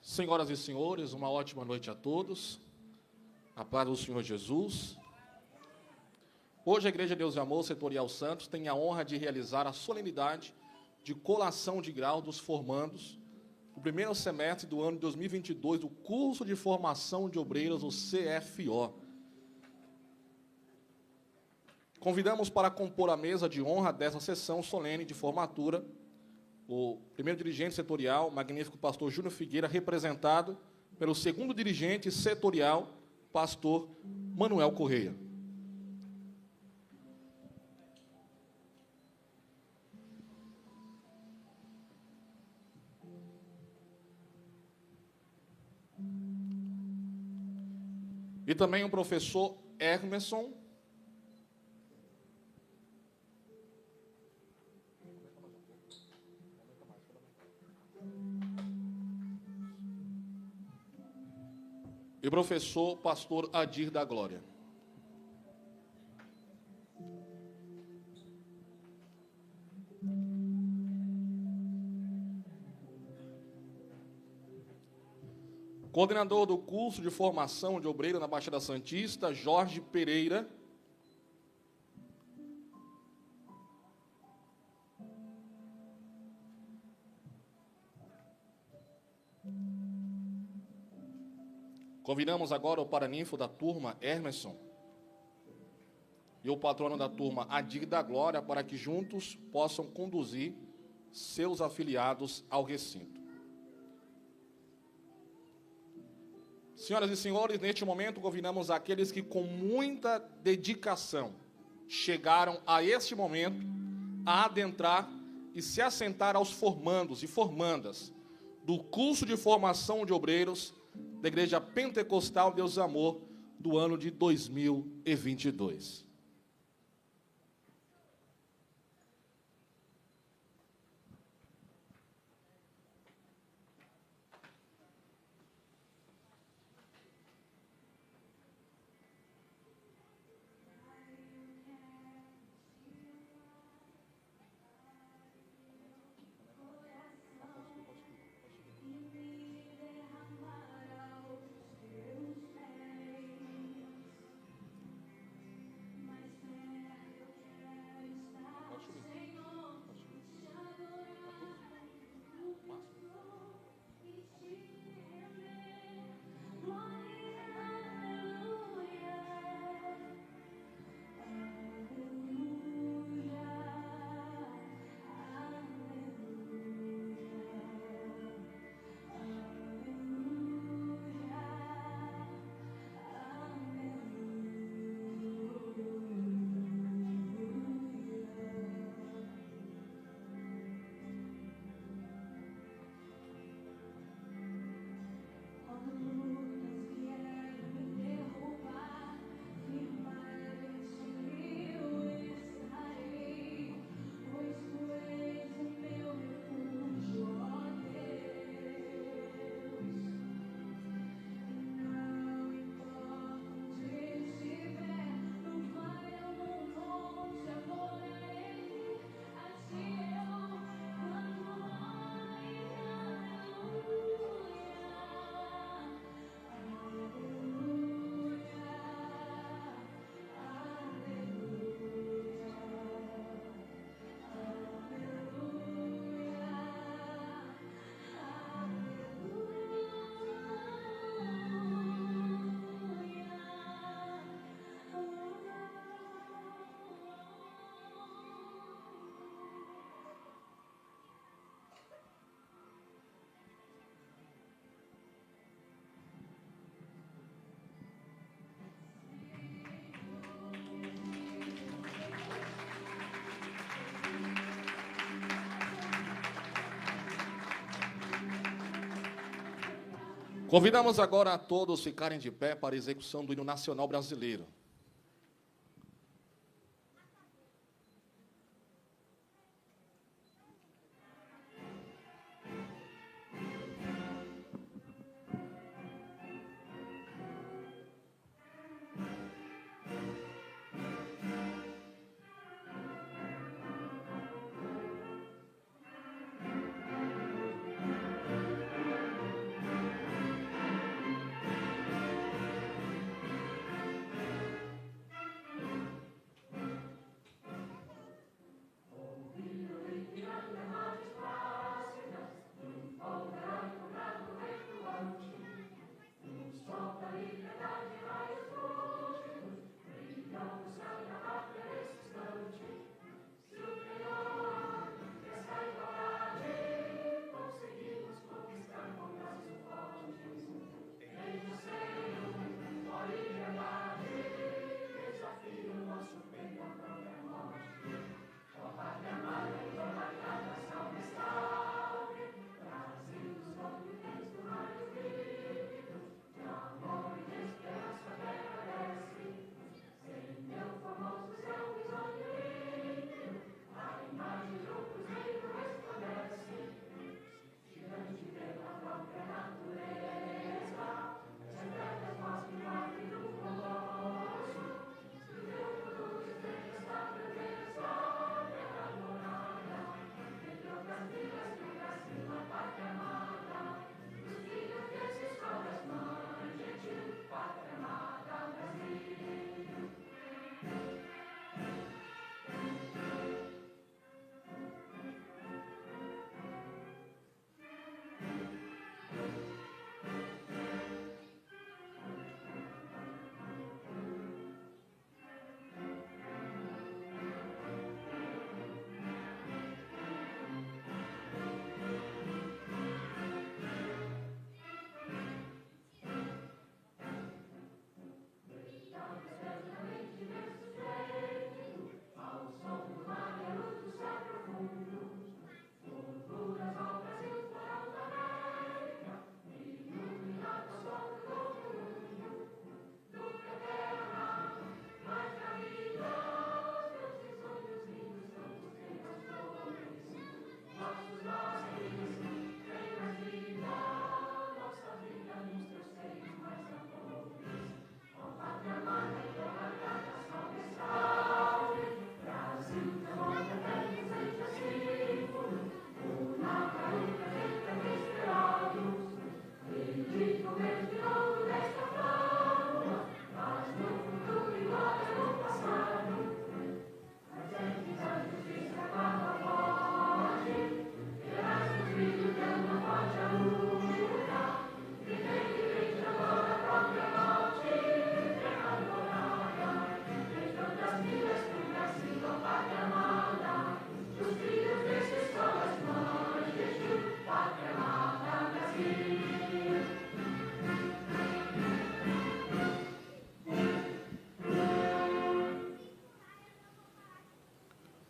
Senhoras e senhores, uma ótima noite a todos. A paz do Senhor Jesus. Hoje a Igreja Deus e Amor Setorial Santos tem a honra de realizar a solenidade de colação de grau dos formandos do primeiro semestre do ano de 2022 do curso de formação de obreiros, o CFO. Convidamos para compor a mesa de honra dessa sessão solene de formatura o primeiro dirigente setorial, magnífico pastor Júnior Figueira, representado pelo segundo dirigente setorial, pastor Manuel Correia. E também o professor Hermeson, e o professor pastor Adir da Glória. Coordenador do curso de formação de obreiro na Baixada Santista, Jorge Pereira. Convidamos agora o paraninfo da turma, Hermeson, e o patrono da turma, Adir da Glória, para que juntos possam conduzir seus afiliados ao recinto. Senhoras e senhores, neste momento convidamos aqueles que com muita dedicação chegaram a este momento a adentrar e se assentar aos formandos e formandas do curso de formação de obreiros da Igreja Pentecostal Deus e Amor do ano de 2022. Convidamos agora a todos ficarem de pé para a execução do hino nacional brasileiro.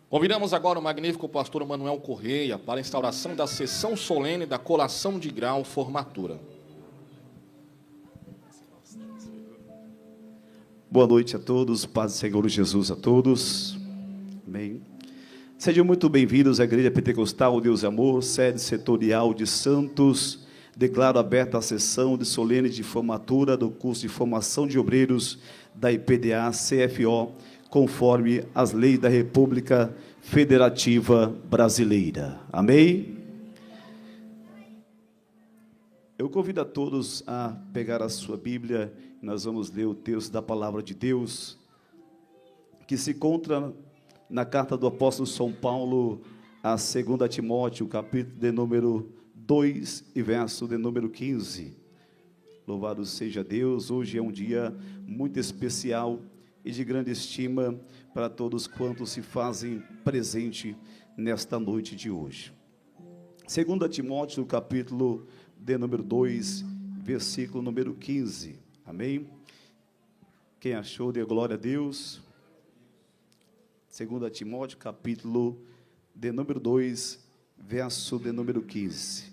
Convidamos agora o magnífico pastor Manuel Correia para a instauração da sessão solene da colação de grau formatura. Boa noite a todos, paz do Senhor Jesus a todos. Amém. Sejam muito bem-vindos à Igreja Pentecostal Deus e Amor, sede setorial de Santos. Declaro aberta a sessão de solene de formatura do curso de formação de obreiros da IPDA CFO, conforme as leis da República Federativa Brasileira. Amém? Eu convido a todos a pegar a sua Bíblia. Nós vamos ler o texto da Palavra de Deus, que se encontra na carta do apóstolo São Paulo a 2 Timóteo, capítulo de número 2 e verso de número 15. Louvado seja Deus, hoje é um dia muito especial e de grande estima para todos quantos se fazem presente nesta noite de hoje. 2 Timóteo, capítulo de número 2, versículo número 15. Amém? Quem achou, dê glória a Deus. 2 Timóteo, capítulo de número 2, verso de número 15.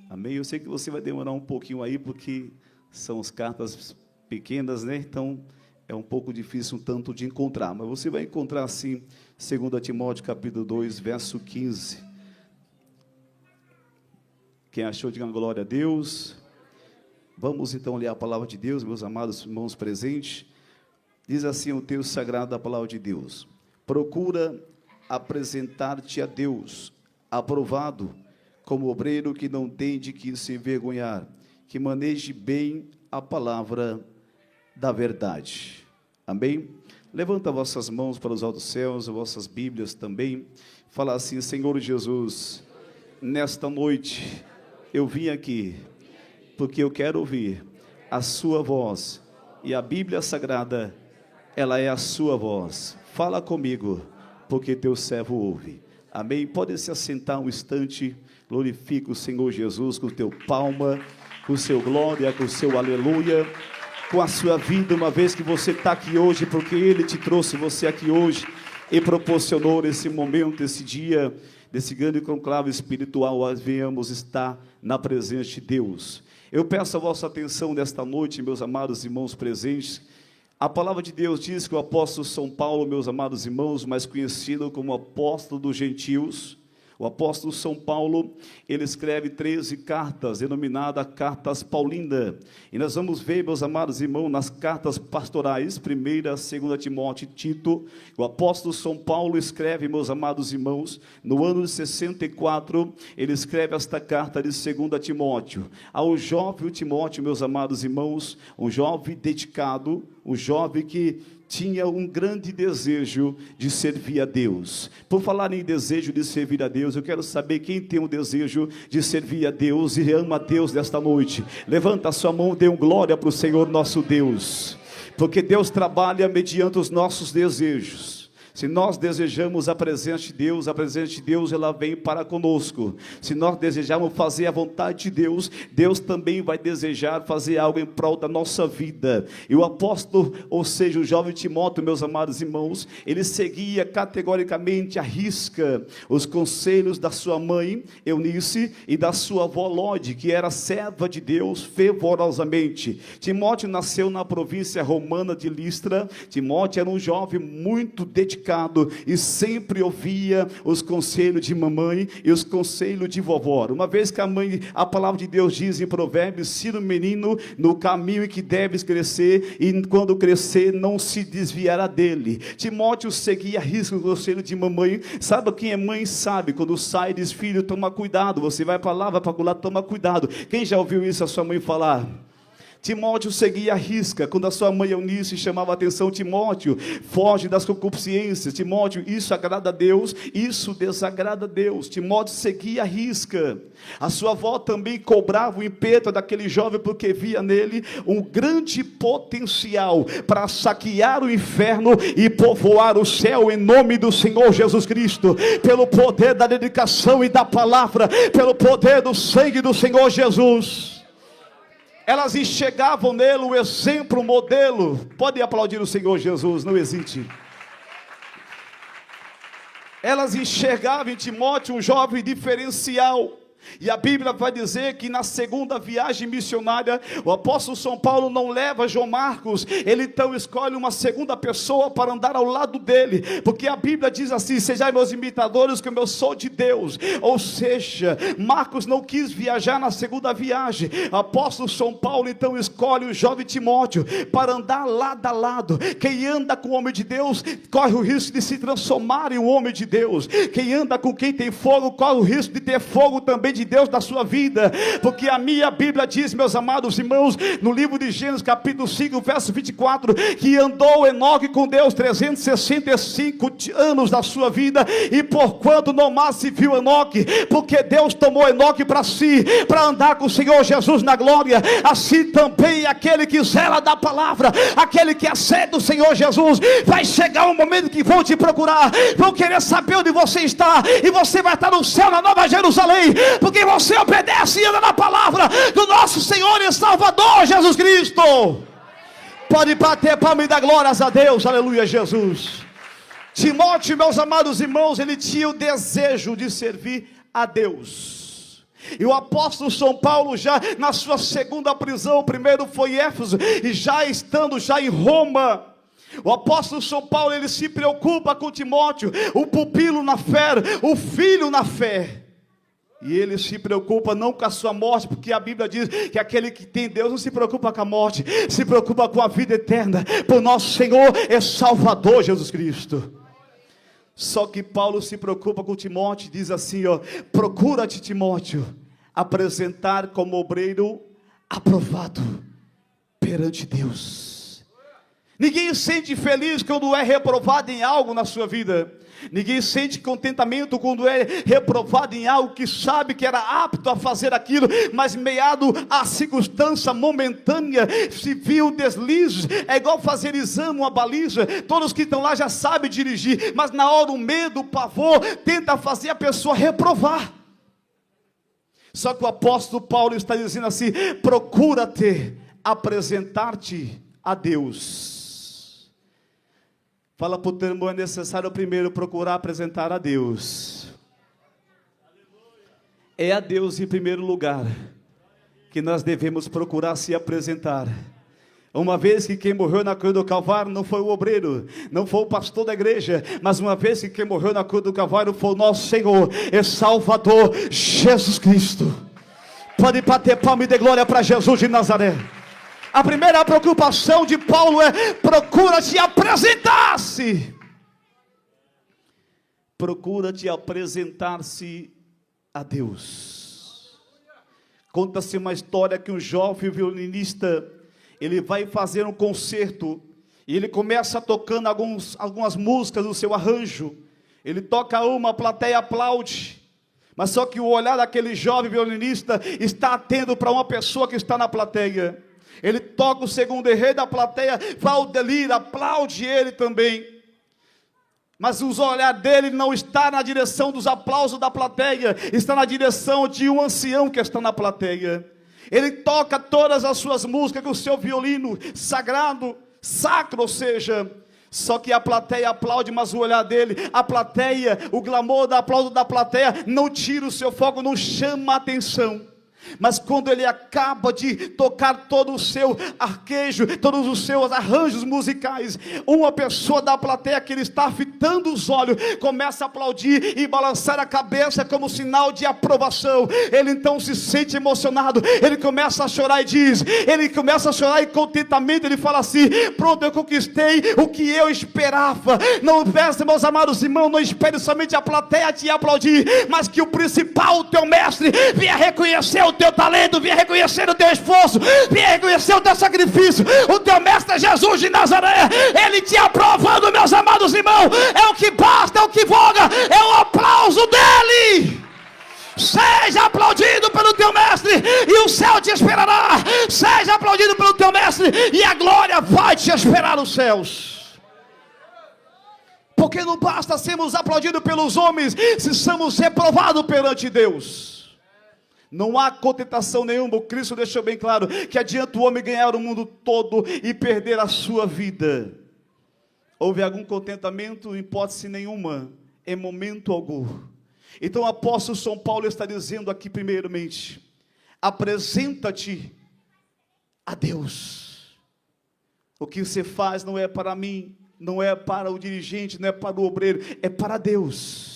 Amém? Eu sei que você vai demorar um pouquinho aí, porque são as cartas pequenas, né? Então, é um pouco difícil um tanto de encontrar. Mas você vai encontrar, sim, 2 Timóteo, capítulo 2, verso 15. Quem achou, diga glória a Deus. Vamos então ler a palavra de Deus, meus amados irmãos presentes. Diz assim o texto sagrado da palavra de Deus: procura apresentar-te a Deus, aprovado, como obreiro que não tem de que se envergonhar, que maneje bem a palavra da verdade. Amém? Levanta vossas mãos para os altos céus, vossas Bíblias também. Fala assim: Senhor Jesus, nesta noite eu vim aqui porque eu quero ouvir a sua voz, e a Bíblia Sagrada, ela é a sua voz. Fala comigo, porque teu servo ouve. Amém? Pode se assentar um instante. Glorifica o Senhor Jesus com o teu palma, com o seu glória, com o seu aleluia, com a sua vida, uma vez que você está aqui hoje, porque Ele te trouxe você aqui hoje e proporcionou esse momento, esse dia, desse grande conclave espiritual, nós venhamos estar na presença de Deus. Eu peço a vossa atenção nesta noite, meus amados irmãos presentes. A palavra de Deus diz que o apóstolo São Paulo, meus amados irmãos, mais conhecido como apóstolo dos gentios, o apóstolo São Paulo, ele escreve 13 cartas, denominadas cartas paulinas. E nós vamos ver, meus amados irmãos, nas cartas pastorais, 1ª, 2ª Timóteo e Tito, o apóstolo São Paulo escreve, meus amados irmãos, no ano de 64, ele escreve esta carta de 2 Timóteo, ao jovem Timóteo, meus amados irmãos, um jovem dedicado, um jovem que tinha um grande desejo de servir a Deus. Por falar em desejo de servir a Deus, eu quero saber quem tem um desejo de servir a Deus e ama a Deus nesta noite. Levanta a sua mão e dê um glória para o Senhor nosso Deus, porque Deus trabalha mediante os nossos desejos. Se nós desejamos a presença de Deus ela vem para conosco. Se nós desejamos fazer a vontade de Deus, Deus também vai desejar fazer algo em prol da nossa vida. E o apóstolo, ou seja, o jovem Timóteo, meus amados irmãos, ele seguia categoricamente à risca os conselhos da sua mãe, Eunice, e da sua avó Lode, que era serva de Deus fervorosamente. Timóteo nasceu na província romana de Listra. Timóteo era um jovem muito dedicado e sempre ouvia os conselhos de mamãe e os conselhos de vovó. Uma vez que a palavra de Deus diz em Provérbios: ensina o menino no caminho em que deves crescer, e quando crescer não se desviará dele. Timóteo seguia a risco o conselho de mamãe. Sabe quem é mãe? Sabe, quando sai e diz: filho, toma cuidado, você vai para lá, vai para lá, toma cuidado. Quem já ouviu isso a sua mãe falar? Timóteo seguia a risca. Quando a sua mãe Eunice chamava a atenção: Timóteo, foge das concupiscências. Timóteo, isso agrada a Deus, isso desagrada a Deus. Timóteo seguia a risca. A sua avó também cobrava o impeto daquele jovem, porque via nele um grande potencial para saquear o inferno e povoar o céu, em nome do Senhor Jesus Cristo, pelo poder da dedicação e da palavra, pelo poder do sangue do Senhor Jesus. Elas enxergavam nele o exemplo, o modelo. Pode aplaudir o Senhor Jesus, não hesite. Elas enxergavam em Timóteo um jovem diferencial. E a Bíblia vai dizer que na segunda viagem missionária, o apóstolo São Paulo não leva João Marcos, ele então escolhe uma segunda pessoa para andar ao lado dele, porque a Bíblia diz assim: sejais meus imitadores como eu sou de Deus. Ou seja, Marcos não quis viajar na segunda viagem, o apóstolo São Paulo então escolhe o jovem Timóteo para andar lado a lado. Quem anda com o homem de Deus, corre o risco de se transformar em um homem de Deus. Quem anda com quem tem fogo, corre o risco de ter fogo também de Deus na sua vida, porque a minha Bíblia diz, meus amados irmãos, no livro de Gênesis capítulo 5, verso 24, que andou Enoque com Deus 365 anos da sua vida, e porquanto não mais se viu Enoque, porque Deus tomou Enoque para si, para andar com o Senhor Jesus na glória. Assim também aquele que zela da palavra, aquele que é sede do Senhor Jesus, vai chegar um momento que vão te procurar, vão querer saber onde você está, e você vai estar no céu, na Nova Jerusalém, porque você obedece e anda na palavra do nosso Senhor e Salvador Jesus Cristo. Pode bater palma e dar glórias a Deus, aleluia, Jesus. Timóteo, meus amados irmãos, ele tinha o desejo de servir a Deus. E o apóstolo São Paulo, já na sua segunda prisão, primeiro foi Éfeso, e já estando em Roma, o apóstolo São Paulo, ele se preocupa com Timóteo, o pupilo na fé, o filho na fé. E ele se preocupa não com a sua morte, porque a Bíblia diz que aquele que tem Deus não se preocupa com a morte, se preocupa com a vida eterna, por nosso Senhor e Salvador Jesus Cristo. Só que Paulo se preocupa com Timóteo, diz assim, procura-te, Timóteo, apresentar como obreiro aprovado perante Deus. Ninguém se sente feliz quando é reprovado em algo na sua vida. Ninguém sente contentamento quando é reprovado em algo que sabe que era apto a fazer aquilo, mas meado à circunstância momentânea, se viu deslizes. É igual fazer exame, uma baliza. Todos que estão lá já sabem dirigir, mas na hora o medo, o pavor tenta fazer a pessoa reprovar. Só que o apóstolo Paulo está dizendo assim: procura-te apresentar-te a Deus. Fala para o teu irmão, é necessário primeiro procurar apresentar a Deus. É a Deus em primeiro lugar que nós devemos procurar se apresentar. Uma vez que quem morreu na cruz do Calvário não foi o obreiro, não foi o pastor da igreja, mas uma vez que quem morreu na cruz do Calvário foi o nosso Senhor e Salvador Jesus Cristo. Pode bater palma e dar glória para Jesus de Nazaré. A primeira preocupação de Paulo é: procura-te apresentar-se. Procura-te apresentar-se a Deus. Conta-se uma história que um jovem violinista, ele vai fazer um concerto, e ele começa tocando algumas músicas no seu arranjo. Ele toca uma, a plateia aplaude, mas só que o olhar daquele jovem violinista está atento para uma pessoa que está na plateia. Ele toca o segundo enredo, a plateia vai ao delírio, aplaude ele também. Mas o olhar dele não está na direção dos aplausos da plateia, está na direção de um ancião que está na plateia. Ele toca todas as suas músicas com o seu violino sagrado, sacro, ou seja, só que a plateia aplaude, mas o olhar dele, a plateia, o glamour do aplauso da plateia não tira o seu foco, não chama a atenção. Mas quando ele acaba de tocar todo o seu arquejo, todos os seus arranjos musicais, uma pessoa da plateia que ele está fitando os olhos, começa a aplaudir e balançar a cabeça como sinal de aprovação. Ele então se sente emocionado, ele começa a chorar e ele começa a chorar em contentamento, ele fala assim: pronto, eu conquistei o que eu esperava. Não peça, meus amados irmãos, não espere somente a plateia te aplaudir, mas que o principal, o teu mestre, venha reconhecer o teu talento, venha reconhecer o teu esforço, venha reconhecer o teu sacrifício. O teu mestre Jesus de Nazaré, ele te aprovando, meus amados irmãos. É o que basta, é o que voga, é o aplauso dele. Seja aplaudido pelo teu mestre e o céu te esperará. Seja aplaudido pelo teu mestre e a glória vai te esperar nos céus. Porque não basta sermos aplaudidos pelos homens se somos reprovados perante Deus. Não há contentação nenhuma. O Cristo deixou bem claro que adianta o homem ganhar o mundo todo e perder a sua vida. Houve algum contentamento? Em hipótese nenhuma. em momento algum. Então o apóstolo São Paulo está dizendo aqui primeiramente, apresenta-te a Deus. O que você faz não é para mim, não é para o dirigente, não é para o obreiro, é para Deus.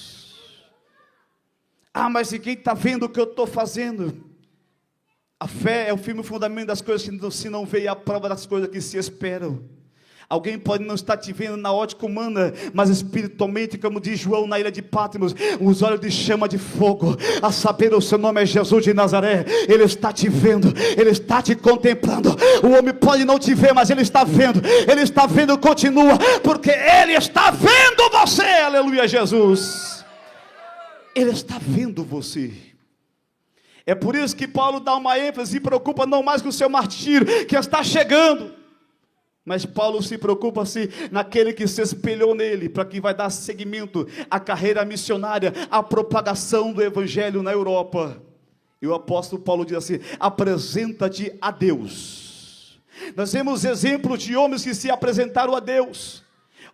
Mas ninguém está vendo o que eu estou fazendo. A fé é o firme fundamento das coisas que se não veio, a prova das coisas que se esperam. Alguém pode não estar te vendo na ótica humana, mas espiritualmente, como diz João na ilha de Patmos, os olhos de chama de fogo, a saber o seu nome é Jesus de Nazaré. Ele está te vendo, Ele está te contemplando. O homem pode não te ver, mas Ele está vendo, continua, porque Ele está vendo você, aleluia Jesus. Ele está vendo você. É por isso que Paulo dá uma ênfase e preocupa não mais com o seu martírio, que está chegando, mas Paulo se preocupa naquele que se espelhou nele, para que vai dar seguimento à carreira missionária, à propagação do evangelho na Europa. E o apóstolo Paulo diz assim, apresenta-te a Deus. Nós temos exemplos de homens que se apresentaram a Deus,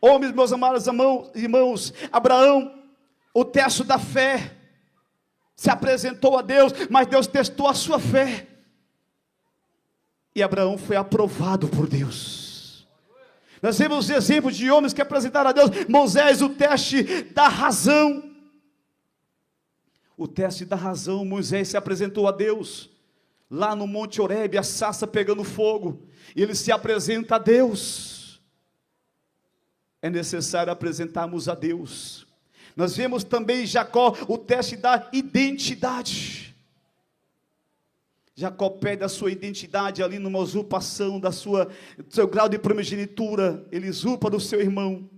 homens, meus amados irmãos, Abraão, o teste da fé, se apresentou a Deus, mas Deus testou a sua fé, e Abraão foi aprovado por Deus. Nós temos exemplos de homens que apresentaram a Deus. Moisés, o teste da razão. O teste da razão, Moisés se apresentou a Deus, lá no Monte Horebe, a sarça pegando fogo, e ele se apresenta a Deus. É necessário apresentarmos a Deus. Nós vemos também Jacó, o teste da identidade. Jacó pede a sua identidade ali numa usurpação do seu grau de primogenitura. Ele usurpa do seu irmão.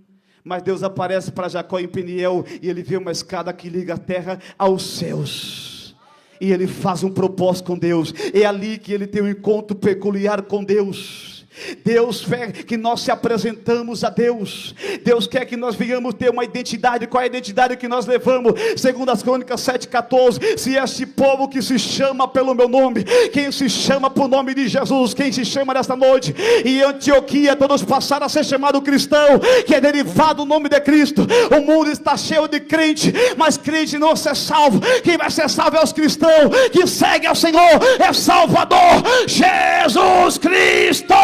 Mas Deus aparece para Jacó em Peniel, e ele vê uma escada que liga a terra aos céus. E ele faz um propósito com Deus. É ali que ele tem um encontro peculiar com Deus. Deus quer que nós se apresentamos a Deus. Deus quer que nós venhamos ter uma identidade. Qual é a identidade que nós levamos? Segundo as Crônicas 7,14, se este povo que se chama pelo meu nome, quem se chama por nome de Jesus, quem se chama nesta noite, e em Antioquia todos passaram a ser chamado cristão, que é derivado do nome de Cristo. O mundo está cheio de crente, mas crente não ser salvo. Quem vai ser salvo é os cristãos que seguem ao Senhor, é Salvador Jesus Cristo.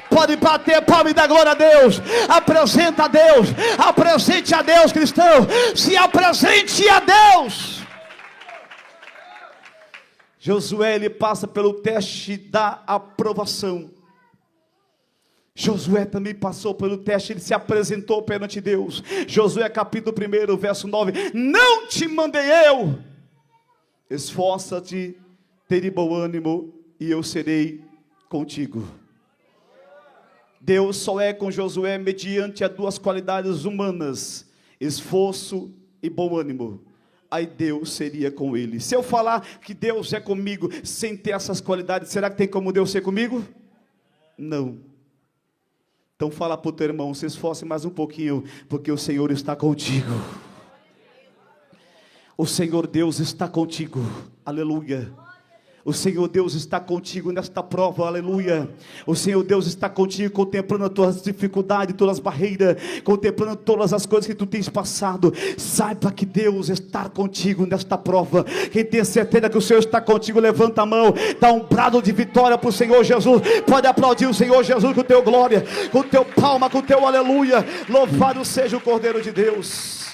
Pode bater palma e dar glória a Deus. Apresenta a Deus, apresente a Deus, cristão. Se apresente a Deus. Josué, ele passa pelo teste da aprovação. Josué também passou pelo teste, ele se apresentou perante Deus. Josué capítulo 1, verso 9: não te mandei eu, esforça-te, ter bom ânimo, e eu serei contigo. Deus só é com Josué mediante as duas qualidades humanas, esforço e bom ânimo. Aí Deus seria com ele. Se eu falar que Deus é comigo sem ter essas qualidades, será que tem como Deus ser comigo? Não. Então fala para o teu irmão, se esforce mais um pouquinho, porque o Senhor está contigo. O Senhor Deus está contigo, aleluia. O Senhor Deus está contigo nesta prova, aleluia. O Senhor Deus está contigo, contemplando as tuas dificuldades, todas as barreiras, contemplando todas as coisas que tu tens passado. Saiba que Deus está contigo nesta prova. Quem tem certeza que o Senhor está contigo, levanta a mão, dá um brado de vitória para o Senhor Jesus. Pode aplaudir o Senhor Jesus com o teu glória, com o teu palma, com o teu aleluia. Louvado seja o Cordeiro de Deus.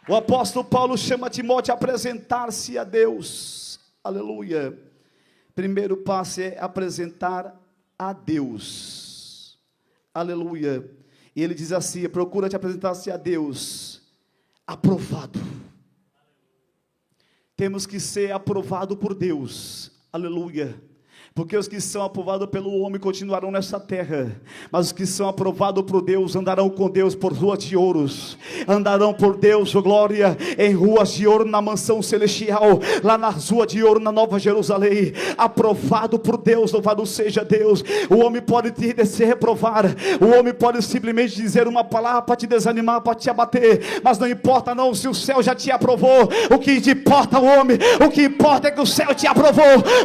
O apóstolo Paulo chama Timóteo a apresentar-se a Deus. Aleluia. Primeiro passo é apresentar a Deus. Aleluia. E ele diz assim: procura te apresentar-se a Deus aprovado. Temos que ser aprovado por Deus. Aleluia. Porque os que são aprovados pelo homem continuarão nessa terra, mas os que são aprovados por Deus andarão com Deus por ruas de ouros, andarão por Deus, oh glória, em ruas de ouro na mansão celestial, lá nas ruas de ouro na Nova Jerusalém. Aprovado por Deus, louvado seja Deus. O homem pode se reprovar, o homem pode simplesmente dizer uma palavra para te desanimar, para te abater, mas não importa não, se o céu já te aprovou. O que importa o homem, o que importa é que o céu te aprovou.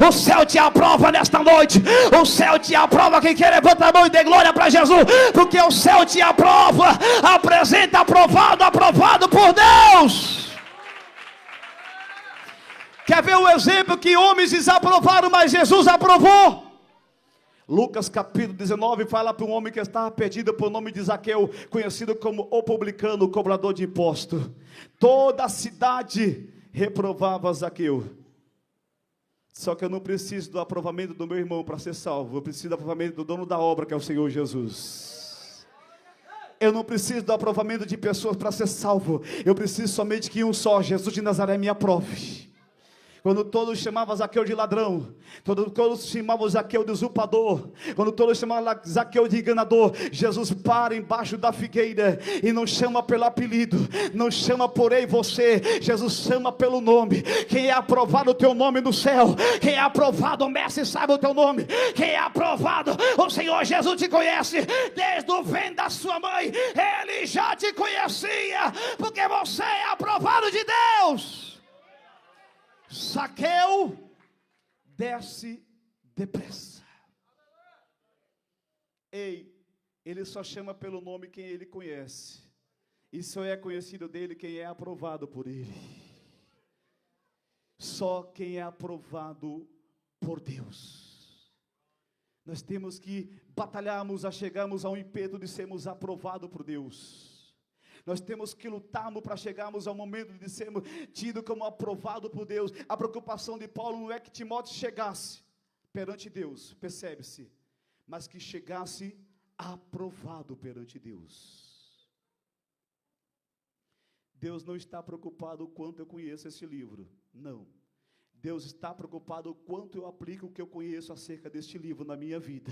O céu te aprova nessa nesta noite. O céu te aprova. Quem quer levanta a mão e dê glória para Jesus, porque o céu te aprova. Apresenta aprovado por Deus. Quer ver o exemplo que homens desaprovaram, mas Jesus aprovou? Lucas capítulo 19 fala para um homem que estava perdido por nome de Zaqueu, conhecido como o publicano, o cobrador de imposto. Toda a cidade reprovava Zaqueu. Só que eu não preciso do aprovamento do meu irmão para ser salvo. Eu preciso do aprovamento do dono da obra, que é o Senhor Jesus. Eu não preciso do aprovamento de pessoas para ser salvo. Eu preciso somente que um só, Jesus de Nazaré, me aprove. Quando todos chamavam Zaqueu de ladrão, quando todos chamavam Zaqueu de usurpador, quando todos chamavam Zaqueu de enganador, Jesus para embaixo da figueira e não chama pelo apelido, não chama por ei você, Jesus chama pelo nome. Quem é aprovado o teu nome no céu, quem é aprovado o mestre sabe o teu nome, quem é aprovado o Senhor Jesus te conhece, desde o ventre da sua mãe, Ele já te conhecia, porque você é aprovado de Deus. Zaqueu desce depressa. Ei, ele só chama pelo nome quem ele conhece, e só é conhecido dele quem é aprovado por ele. Só quem é aprovado por Deus. Nós temos que batalharmos a chegarmos ao impeto de sermos aprovados por Deus. Nós temos que lutarmos para chegarmos ao momento de sermos tidos como aprovados por Deus. A preocupação de Paulo não é que Timóteo chegasse perante Deus, percebe-se, mas que chegasse aprovado perante Deus. Deus não está preocupado o quanto eu conheço esse livro, não. Deus está preocupado o quanto eu aplico o que eu conheço acerca deste livro na minha vida.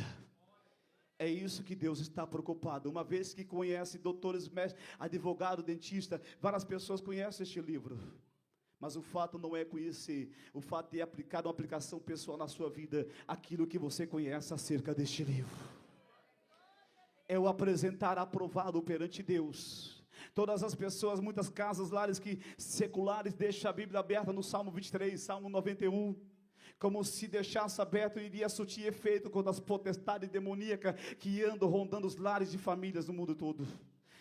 É isso que Deus está preocupado. Uma vez que conhece doutores, mestres, advogado, dentista, várias pessoas conhecem este livro. Mas o fato não é conhecer, o fato é aplicar uma aplicação pessoal na sua vida, aquilo que você conhece acerca deste livro. É o apresentar aprovado perante Deus. Todas as pessoas, muitas casas, lares que seculares, deixam a Bíblia aberta no Salmo 23, Salmo 91. Como se deixasse aberto, iria surtir efeito contra as potestades demoníacas que andam rondando os lares de famílias no mundo todo.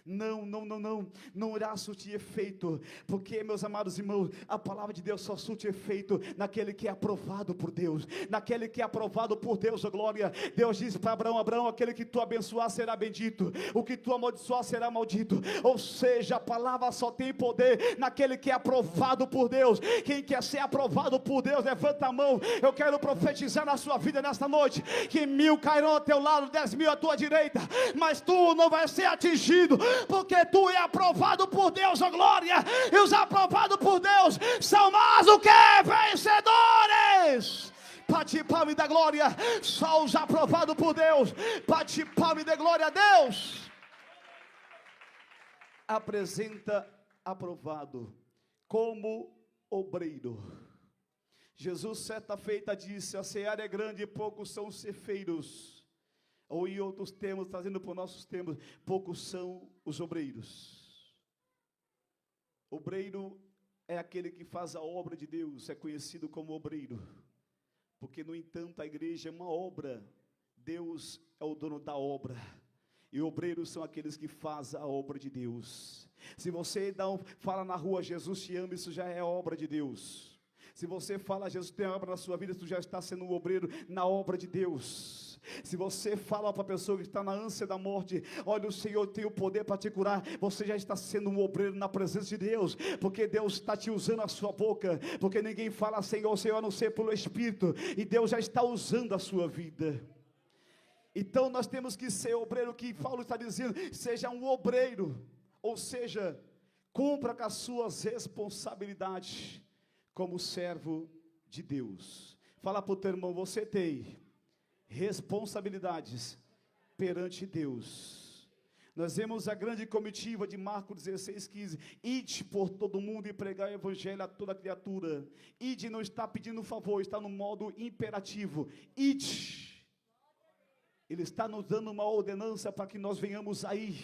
Não irá surtir efeito, porque, meus amados irmãos, a palavra de Deus só surte efeito naquele que é aprovado por Deus, naquele que é aprovado por Deus, a glória. Deus disse para Abraão: Abraão, aquele que tu abençoar será bendito, o que tu amaldiçoar será maldito. Ou seja, a palavra só tem poder naquele que é aprovado por Deus. Quem quer ser aprovado por Deus, levanta a mão. Eu quero profetizar na sua vida nesta noite, que 1000 cairão ao teu lado, 10.000 à tua direita, mas tu não vai ser atingido, porque tu é aprovado por Deus, a glória. E os aprovados por Deus são mais do que vencedores. Bate palma e dá glória. Só os aprovados por Deus. Bate palma e dê glória a Deus. Apresenta aprovado como obreiro. Jesus certa feita disse: a seara é grande e poucos são os ceifeiros. Ou em outros termos, trazendo para os nossos termos, poucos são os obreiros. Obreiro é aquele que faz a obra de Deus, é conhecido como obreiro. Porque, no entanto, a igreja é uma obra, Deus é o dono da obra. E obreiros são aqueles que fazem a obra de Deus. Se você fala na rua, Jesus te ama, isso já é obra de Deus. Se você fala, Jesus tem obra na sua vida, tu já está sendo um obreiro na obra de Deus. Se você fala para a pessoa que está na ânsia da morte: olha, o Senhor tem o poder para te curar, você já está sendo um obreiro na presença de Deus, porque Deus está te usando a sua boca, porque ninguém fala Senhor, Senhor, a não ser pelo Espírito, e Deus já está usando a sua vida. Então nós temos que ser obreiro, que Paulo está dizendo, seja um obreiro, ou seja, cumpra com as suas responsabilidades como servo de Deus. Fala para o teu irmão: você tem responsabilidades perante Deus. Nós vemos a grande comitiva de Marcos 16:15. Ide por todo mundo e pregar o evangelho a toda criatura. Ide não está pedindo favor, está no modo imperativo. Ide. Ele está nos dando uma ordenança para que nós venhamos aí.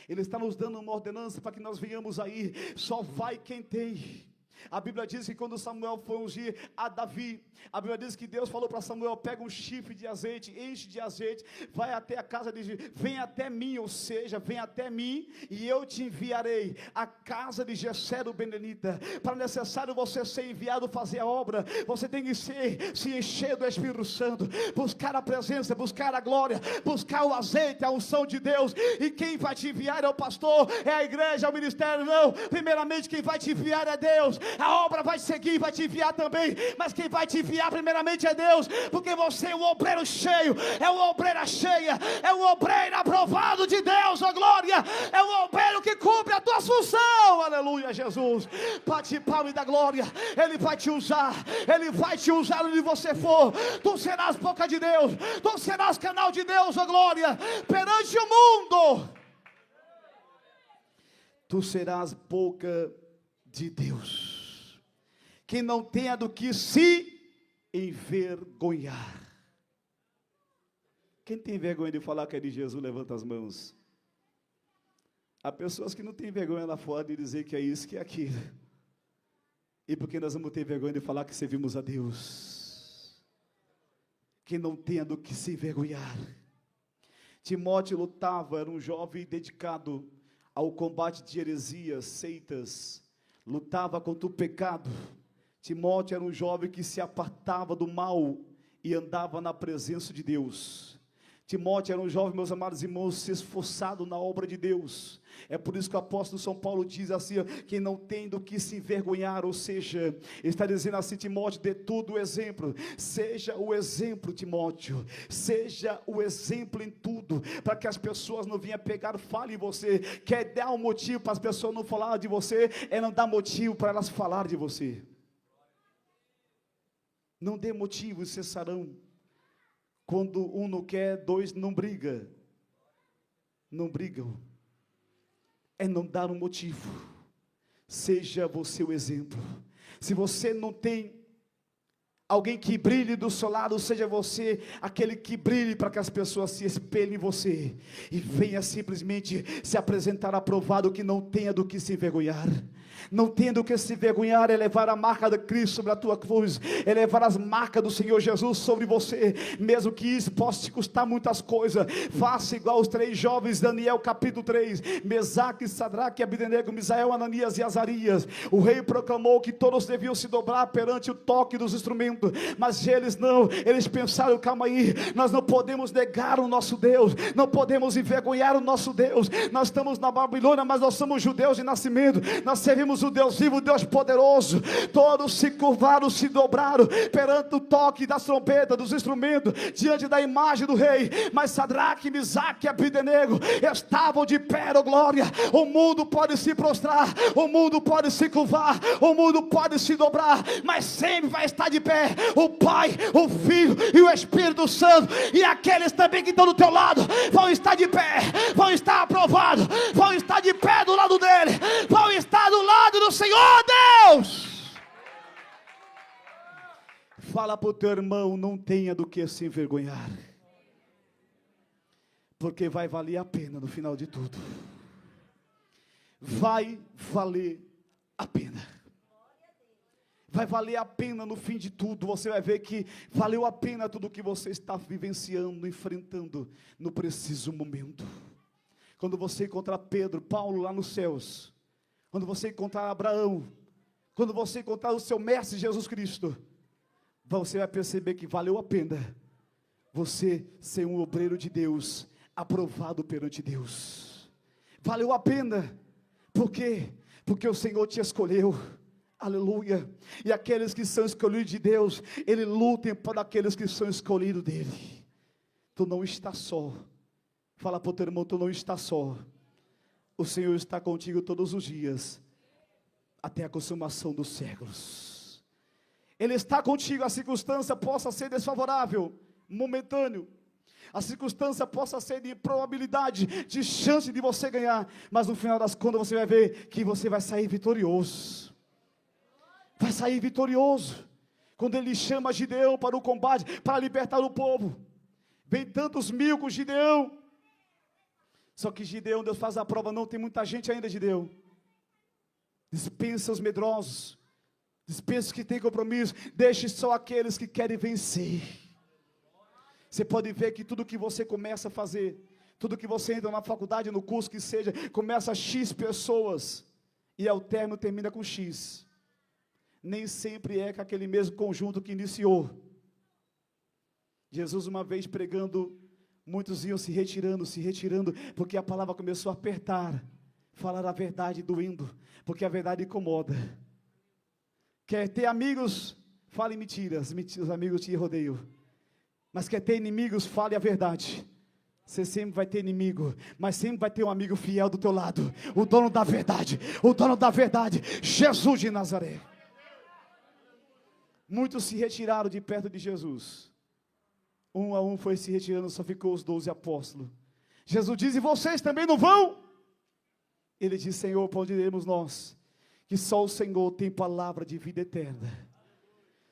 Ele está nos dando uma ordenança para que nós venhamos aí. Só vai quem tem. A Bíblia diz que quando Samuel foi ungir a Davi, a Bíblia diz que Deus falou para Samuel: pega um chifre de azeite, enche de azeite, vai até a casa de, vem até mim, ou seja, vem até mim, e eu te enviarei a casa de Jessé do Benenita. Para necessário você ser enviado fazer a obra, você tem que se encher do Espírito Santo, buscar a presença, buscar a glória, buscar o azeite, a unção de Deus. E quem vai te enviar é o pastor, é a igreja, é o ministério? Não, primeiramente quem vai te enviar é Deus. A obra vai seguir, vai te enviar também, mas quem vai te enviar primeiramente é Deus, porque você é um obreiro cheio, é uma obreira cheia, é um obreiro aprovado de Deus, ó glória, é um obreiro que cumpre a tua função. Aleluia, Jesus. Bate palma e dá glória. Ele vai te usar, Ele vai te usar onde você for. Tu serás boca de Deus, tu serás canal de Deus, ó glória, perante o mundo. Tu serás boca de Deus. Quem não tenha do que se envergonhar. Quem tem vergonha de falar que é de Jesus, levanta as mãos. Há pessoas que não têm vergonha lá fora de dizer que é isso, que é aquilo. E por que nós vamos ter vergonha de falar que servimos a Deus? Quem não tenha do que se envergonhar. Timóteo lutava, era um jovem dedicado ao combate de heresias, seitas, lutava contra o pecado. Timóteo era um jovem que se apartava do mal e andava na presença de Deus. Timóteo era um jovem, meus amados irmãos, se esforçado na obra de Deus. É por isso que o apóstolo São Paulo diz assim, que não tem do que se envergonhar, ou seja, está dizendo assim: Timóteo, dê tudo o exemplo, seja o exemplo, Timóteo, seja o exemplo em tudo, para que as pessoas não venham pegar falha em você. Quer dar um motivo para as pessoas não falar de você, é não dar motivo para elas falar de você. Não dê motivo e cessarão. Quando um não quer, dois não briga. Não brigam. É não dar um motivo. Seja você o exemplo. Se você não tem alguém que brilhe do seu lado, seja você aquele que brilhe, para que as pessoas se espelhem em você e venha simplesmente se apresentar aprovado, que não tenha do que se envergonhar. Não tenha do que se envergonhar, é levar a marca de Cristo sobre a tua cruz, é levar as marcas do Senhor Jesus sobre você, mesmo que isso possa te custar muitas coisas. Faça igual os 3 jovens, Daniel capítulo 3, Mesaque, Sadraque, Abidenego, Misael, Ananias e Azarias. O rei proclamou que todos deviam se dobrar perante o toque dos instrumentos, mas eles não, eles pensaram: calma aí, nós não podemos negar o nosso Deus, não podemos envergonhar o nosso Deus. Nós estamos na Babilônia, mas nós somos judeus de nascimento, nós servimos o Deus vivo, o Deus poderoso. Todos se curvaram, se dobraram perante o toque das trompetas, dos instrumentos, diante da imagem do rei. Mas Sadraque, Misaque e Abidenego estavam de pé, ó glória. O mundo pode se prostrar, o mundo pode se curvar, o mundo pode se dobrar, mas sempre vai estar de pé o Pai, o Filho e o Espírito Santo. E aqueles também que estão do teu lado vão estar de pé, vão estar aprovados, vão estar de pé do lado dele, vão estar do lado do Senhor Deus. Fala para o teu irmão: não tenha do que se envergonhar, porque vai valer a pena no final de tudo. Vai valer a pena. Vai valer a pena no fim de tudo. Você vai ver que valeu a pena tudo que você está vivenciando, enfrentando no preciso momento. Quando você encontrar Pedro, Paulo lá nos céus, quando você encontrar Abraão, quando você encontrar o seu mestre Jesus Cristo, você vai perceber que valeu a pena você ser um obreiro de Deus, aprovado perante Deus. Valeu a pena. Por quê? Porque o Senhor te escolheu. Aleluia. E aqueles que são escolhidos de Deus, Ele luta para aqueles que são escolhidos dEle. Tu não estás só. Fala para o teu irmão: tu não estás só. O Senhor está contigo todos os dias, até a consumação dos séculos. Ele está contigo. A circunstância possa ser desfavorável, momentâneo, a circunstância possa ser de probabilidade, de chance de você ganhar, mas no final das contas você vai ver que você vai sair vitorioso. Vai sair vitorioso. Quando Ele chama Gideão para o combate, para libertar o povo, vem tantos mil com Gideão. Só que Gideão, Deus faz a prova: não tem muita gente ainda, Gideão. Dispensa os medrosos, Dispense os que têm compromisso. Deixe só aqueles que querem vencer. Você pode ver que tudo que você começa a fazer, tudo que você entra na faculdade, no curso que seja, começa X pessoas, e ao término termina com X. Nem sempre é com aquele mesmo conjunto que iniciou. Jesus uma vez pregando, muitos iam se retirando, porque a palavra começou a apertar. Falar a verdade doendo, porque a verdade incomoda. Quer ter amigos? Fale mentiras, os amigos te rodeiam. Mas quer ter inimigos? Fale a verdade. Você sempre vai ter inimigo, mas sempre vai ter um amigo fiel do teu lado. O dono da verdade, Jesus de Nazaré. Muitos se retiraram de perto de Jesus. Um a um foi se retirando, só ficou os 12 apóstolos. Jesus diz, e vocês também não vão? Ele diz, Senhor, para onde iremos nós? Que só o Senhor tem palavra de vida eterna.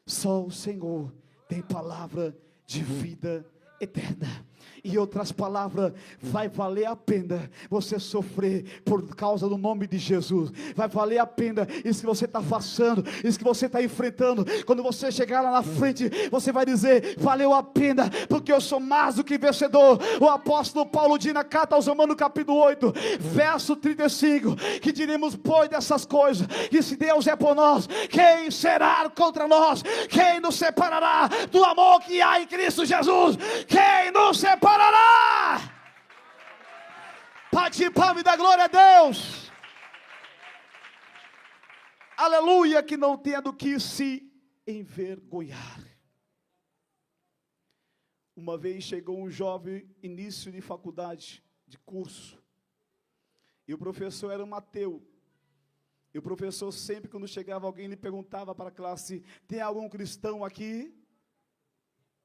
Só o Senhor tem palavra de vida eterna. Em outras palavras, vai valer a pena você sofrer por causa do nome de Jesus. Vai valer a pena isso que você está passando, isso que você está enfrentando. Quando você chegar lá na frente, você vai dizer, valeu a pena, porque eu sou mais do que vencedor. O apóstolo Paulo diz na carta aos Romanos capítulo 8, verso 35, que diremos pois dessas coisas, que se Deus é por nós, quem será contra nós? Quem nos separará do amor que há em Cristo Jesus? Quem nos separará? Bate palma e dá glória a Deus. Aleluia, que não tenha do que se envergonhar. Uma vez chegou um jovem, início de faculdade, de curso, e o professor era um ateu. E o professor sempre, quando chegava alguém, ele perguntava para a classe, tem algum cristão aqui?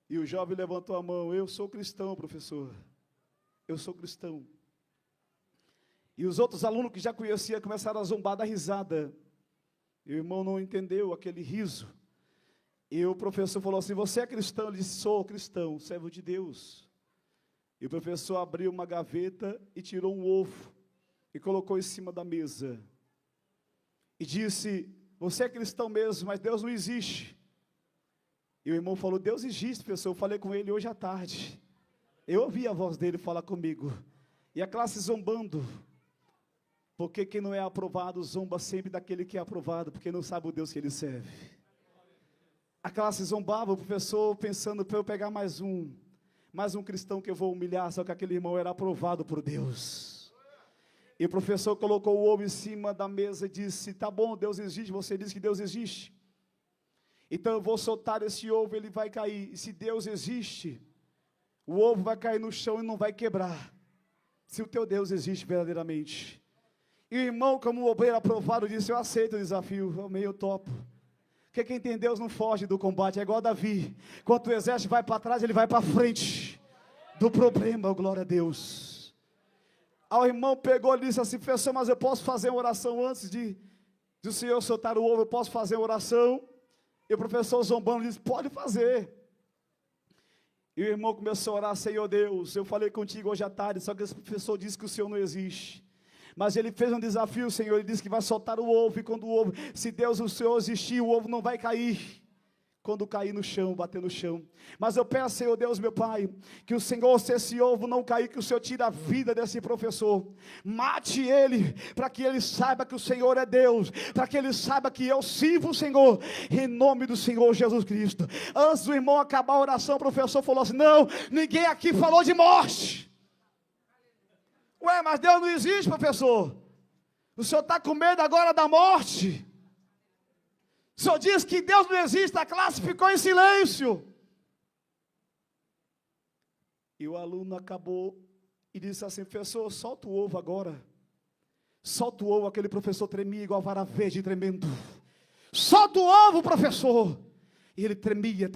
E o jovem levantou a mão, eu sou cristão, professor, eu sou cristão. E os outros alunos que já conheciam começaram a zombar da risada. E o irmão não entendeu aquele riso. E o professor falou assim, você é cristão? Ele disse, sou cristão, servo de Deus. E o professor abriu uma gaveta e tirou um ovo e colocou em cima da mesa. E disse, você é cristão mesmo, mas Deus não existe. E o irmão falou, Deus existe, professor. Eu falei com ele hoje à tarde. Eu ouvi a voz dele falar comigo. E a classe zombando. Porque quem não é aprovado, zomba sempre daquele que é aprovado, porque não sabe o Deus que ele serve. A classe zombava, o professor pensando, para eu pegar mais um cristão que eu vou humilhar, só que aquele irmão era aprovado por Deus. E o professor colocou o ovo em cima da mesa e disse, tá bom, Deus existe, você diz que Deus existe. Então eu vou soltar esse ovo, ele vai cair. E se Deus existe, o ovo vai cair no chão e não vai quebrar. Se o teu Deus existe verdadeiramente. E o irmão, como um obreiro aprovado, disse, eu aceito o desafio, amém, eu topo. Porque quem tem Deus não foge do combate, é igual Davi. Quando o exército vai para trás, ele vai para frente do problema, glória a Deus. Aí o irmão pegou e disse assim, professor, mas eu posso fazer uma oração antes de o senhor soltar o ovo, eu posso fazer uma oração? E o professor zombando disse, pode fazer. E o irmão começou a orar, Senhor Deus, eu falei contigo hoje à tarde, só que esse professor disse que o Senhor não existe. Mas ele fez um desafio, Senhor, ele disse que vai soltar o ovo, e quando o ovo, se Deus, o Senhor existir, o ovo não vai cair. Quando cair no chão, bater no chão. Mas eu peço, Senhor Deus, meu Pai, que o Senhor, se esse ovo não cair, que o Senhor tire a vida desse professor. Mate ele, para que ele saiba que o Senhor é Deus, para que ele saiba que eu sirvo o Senhor, em nome do Senhor Jesus Cristo. Antes do irmão acabar a oração, o professor falou assim, não, ninguém aqui falou de morte. Ué, mas Deus não existe, professor. O senhor está com medo agora da morte? O senhor diz que Deus não existe, a classe ficou em silêncio. E o aluno acabou e disse assim, professor, solta o ovo agora. Solta o ovo, aquele professor tremia igual vara verde tremendo. Solta o ovo, professor. E ele tremia,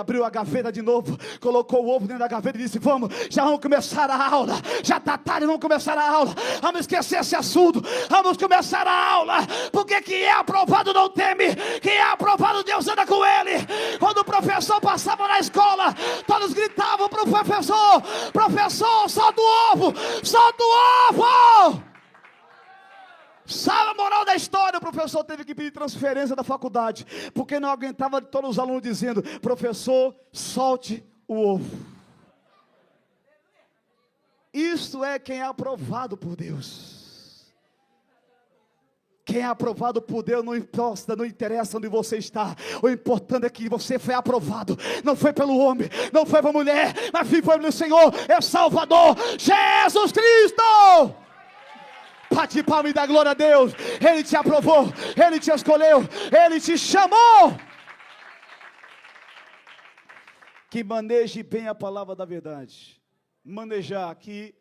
abriu a gaveta de novo, colocou o ovo dentro da gaveta e disse, vamos, já vamos começar a aula, já está tarde, vamos começar a aula, vamos esquecer esse assunto, vamos começar a aula, porque quem é aprovado não teme, quem é aprovado Deus anda com ele. Quando o professor passava na escola, todos gritavam para o professor, solta o ovo, solta o ovo, Sabe a moral da história? O professor teve que pedir transferência da faculdade, porque não aguentava todos os alunos dizendo: professor, solte o ovo. Isto é quem é aprovado por Deus. Quem é aprovado por Deus não importa, não interessa onde você está. O importante é que você foi aprovado. Não foi pelo homem, não foi pela mulher, mas foi pelo Senhor, é Salvador, Jesus Cristo. Bate palma e dá glória a Deus. Ele te aprovou, Ele te escolheu, Ele te chamou. Que maneje bem a palavra da verdade. Manejar aqui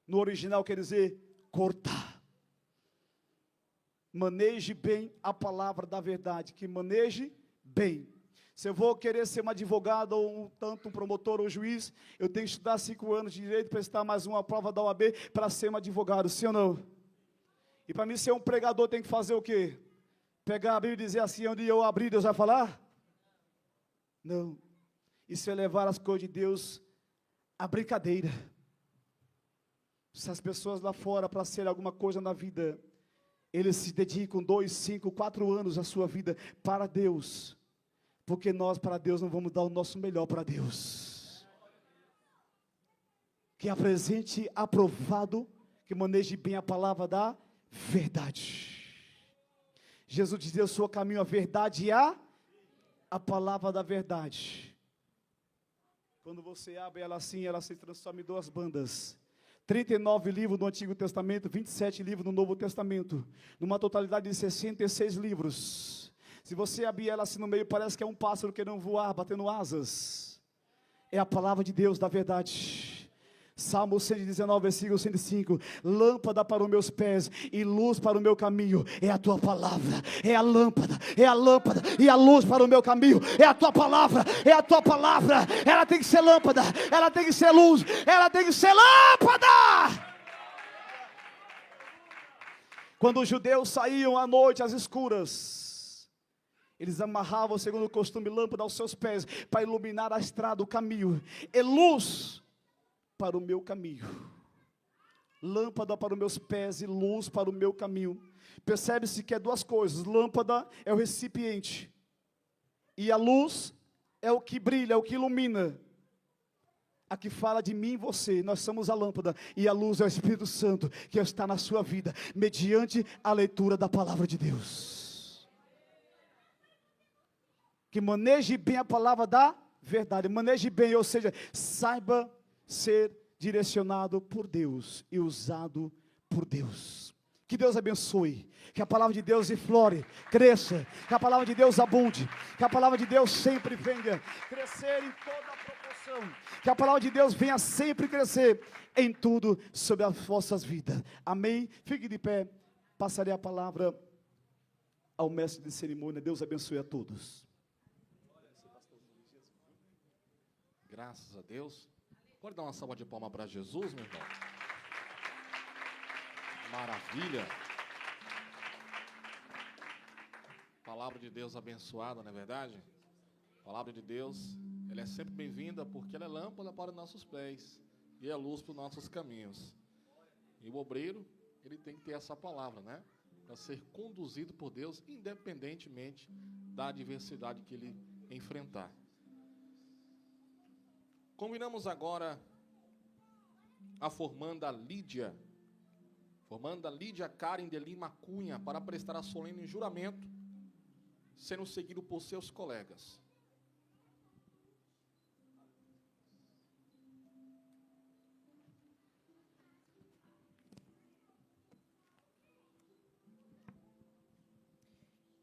no original quer dizer cortar. Maneje bem a palavra da verdade, que maneje bem. Se eu vou querer ser um advogado, ou um promotor ou juiz, eu tenho que estudar 5 anos de direito, prestar mais uma prova da OAB para ser um advogado, sim ou não? E para mim ser um pregador tem que fazer o quê? Pegar a Bíblia e dizer assim, onde eu abrir, Deus vai falar? Não. Isso é levar as coisas de Deus à brincadeira. Se as pessoas lá fora, para ser alguma coisa na vida, eles se dedicam 2, 5, 4 anos da sua vida para Deus, porque nós para Deus não vamos dar o nosso melhor para Deus. Que apresente aprovado, que maneje bem a palavra da verdade. Jesus diz: eu sou o caminho, a verdade e a palavra da verdade. Quando você abre ela assim, ela se transforma em 2 bandas. 39 livros no Antigo Testamento, 27 livros no Novo Testamento, numa totalidade de 66 livros. Se você abrir ela assim no meio, parece que é um pássaro querendo voar, batendo asas. É a palavra de Deus da verdade. Salmo 119, versículo 105. Lâmpada para os meus pés e luz para o meu caminho é a tua palavra. É a lâmpada e a luz para o meu caminho é a tua palavra. É a tua palavra. Ela tem que ser lâmpada, ela tem que ser luz, ela tem que ser lâmpada. Quando os judeus saíam à noite às escuras, eles amarravam, segundo o costume, lâmpada aos seus pés para iluminar a estrada, o caminho. E luz para o meu caminho. Lâmpada para os meus pés e luz para o meu caminho. Percebe-se que é 2 coisas. Lâmpada é o recipiente e a luz é o que brilha, é o que ilumina. Aqui fala de mim e você. Nós somos a lâmpada e a luz é o Espírito Santo que está na sua vida, mediante a leitura da palavra de Deus. Que maneje bem a palavra da verdade. Maneje bem, ou seja, saiba ser direcionado por Deus e usado por Deus. Que Deus abençoe, que a palavra de Deus eflore, cresça, que a palavra de Deus abunde, que a palavra de Deus sempre venha crescer em toda a proporção, que a palavra de Deus venha sempre crescer em tudo sobre as vossas vidas. Amém? Fique de pé, passarei a palavra ao mestre de cerimônia. Deus abençoe a todos. Graças a Deus. Pode dar uma salva de palmas para Jesus, meu irmão? Maravilha. Palavra de Deus abençoada, não é verdade? Palavra de Deus, ela é sempre bem-vinda porque ela é lâmpada para os nossos pés e é luz para os nossos caminhos. E o obreiro, ele tem que ter essa palavra, né? Para ser conduzido por Deus, independentemente da adversidade que ele enfrentar. Convidamos agora a formanda Lídia Karen de Lima Cunha, para prestar a solene juramento, sendo seguido por seus colegas.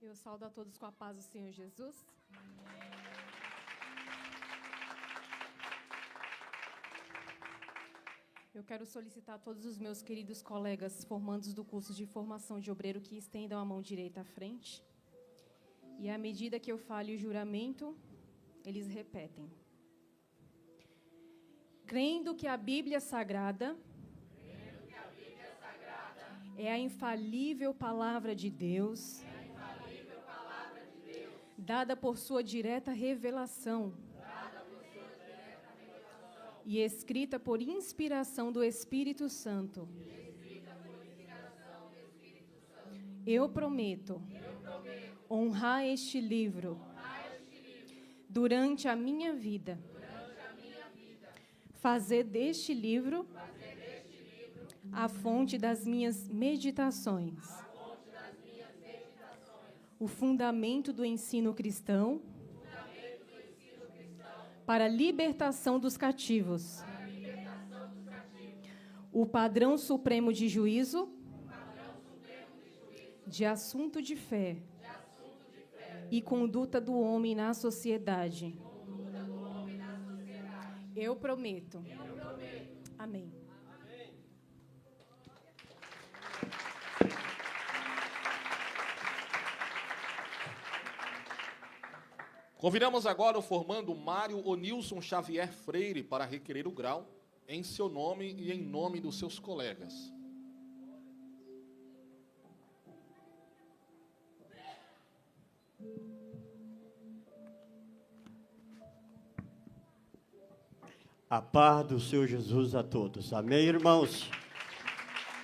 Eu saúdo a todos com a paz do Senhor Jesus. Eu quero solicitar a todos os meus queridos colegas formandos do curso de formação de obreiro que estendam a mão direita à frente. E à medida que eu fale o juramento, eles repetem. Crendo que a Bíblia Sagrada é a infalível palavra de Deus, dada por sua direta revelação e escrita por inspiração do Espírito Santo. Eu prometo honrar este livro durante a minha vida. Fazer deste livro a fonte das minhas meditações. O fundamento do ensino cristão para a libertação dos cativos. O padrão supremo de juízo de assunto de fé e conduta do homem na sociedade. Eu prometo. Amém. Convidamos agora o formando Mário Onilson Xavier Freire para requerer o grau em seu nome e em nome dos seus colegas. A paz do Senhor Jesus a todos. Amém, irmãos?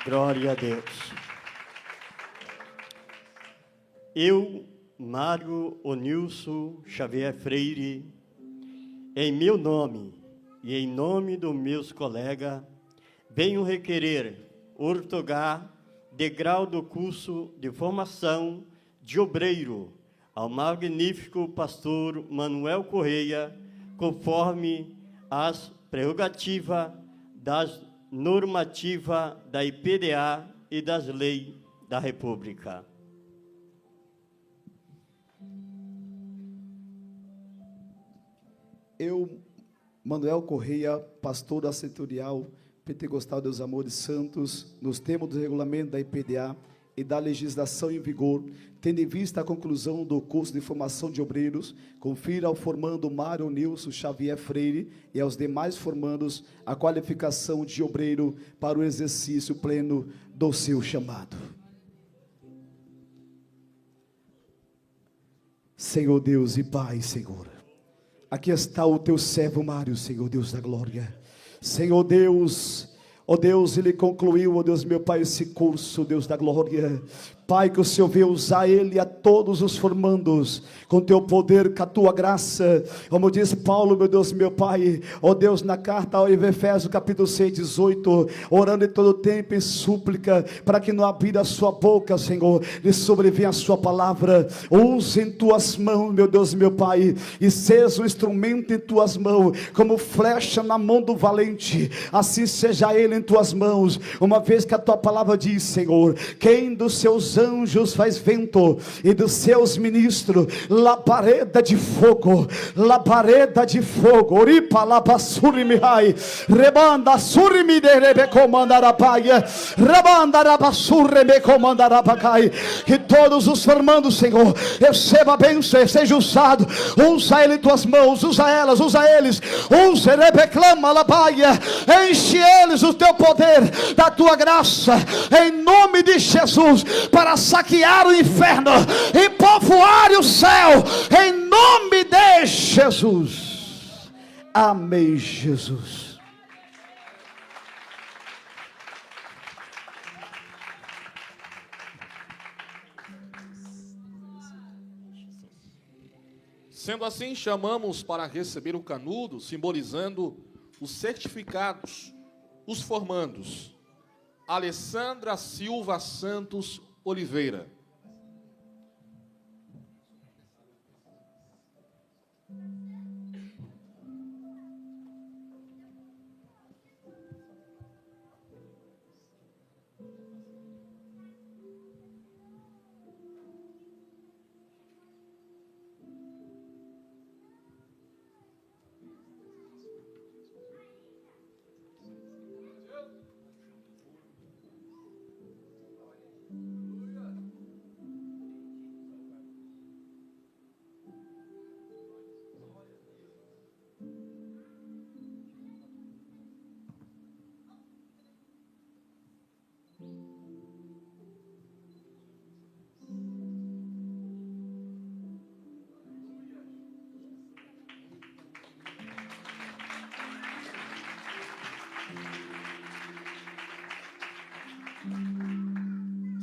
Glória a Deus. Eu, Mário Onilson Xavier Freire, em meu nome e em nome dos meus colegas, venho requerer outorgar degrau do curso de formação de obreiro ao magnífico pastor Manuel Correia, conforme as prerrogativas das normativas da IPDA e das leis da República. Eu, Manuel Correia, pastor da Setorial Pentecostal dos Amores Santos, nos termos do regulamento da IPDA e da legislação em vigor, tendo em vista a conclusão do curso de formação de obreiros, confira ao formando Mário Nilson Xavier Freire e aos demais formandos a qualificação de obreiro para o exercício pleno do seu chamado. Senhor Deus e Pai, Senhor, aqui está o teu servo Mário, Senhor Deus da glória. Senhor Deus, ó Deus, ele concluiu, ó Deus meu Pai, esse curso, Deus da glória. Pai, que o Senhor venha usar ele e a todos os formandos, com teu poder, com a tua graça, como diz Paulo, meu Deus, meu Pai, ó Deus, na carta ao Efésios, capítulo 6, 18, orando em todo tempo em súplica, para que não abrir a sua boca, Senhor, lhe sobrevenha a sua palavra. Use em tuas mãos, meu Deus, meu Pai, e seja um instrumento em tuas mãos, como flecha na mão do valente, assim seja ele em tuas mãos, uma vez que a tua palavra diz, Senhor, quem dos seus anjos faz vento e dos seus ministros labareda de fogo, oripa labassuri mihai, rebanda suri mi derebe comandara paia, rebanda rabassurre me comandara pacai, que todos os formandos, Senhor, receba a bênção, seja usado, usa ele em tuas mãos, usa elas, usa eles, usa rebeclama la paia, enche eles o teu poder, da tua graça, em nome de Jesus, para saquear o inferno e povoar o céu, em nome de Jesus. Amém, Jesus. Sendo assim, chamamos para receber o canudo, simbolizando os certificados, os formandos. Alessandra Silva Santos Oliveira.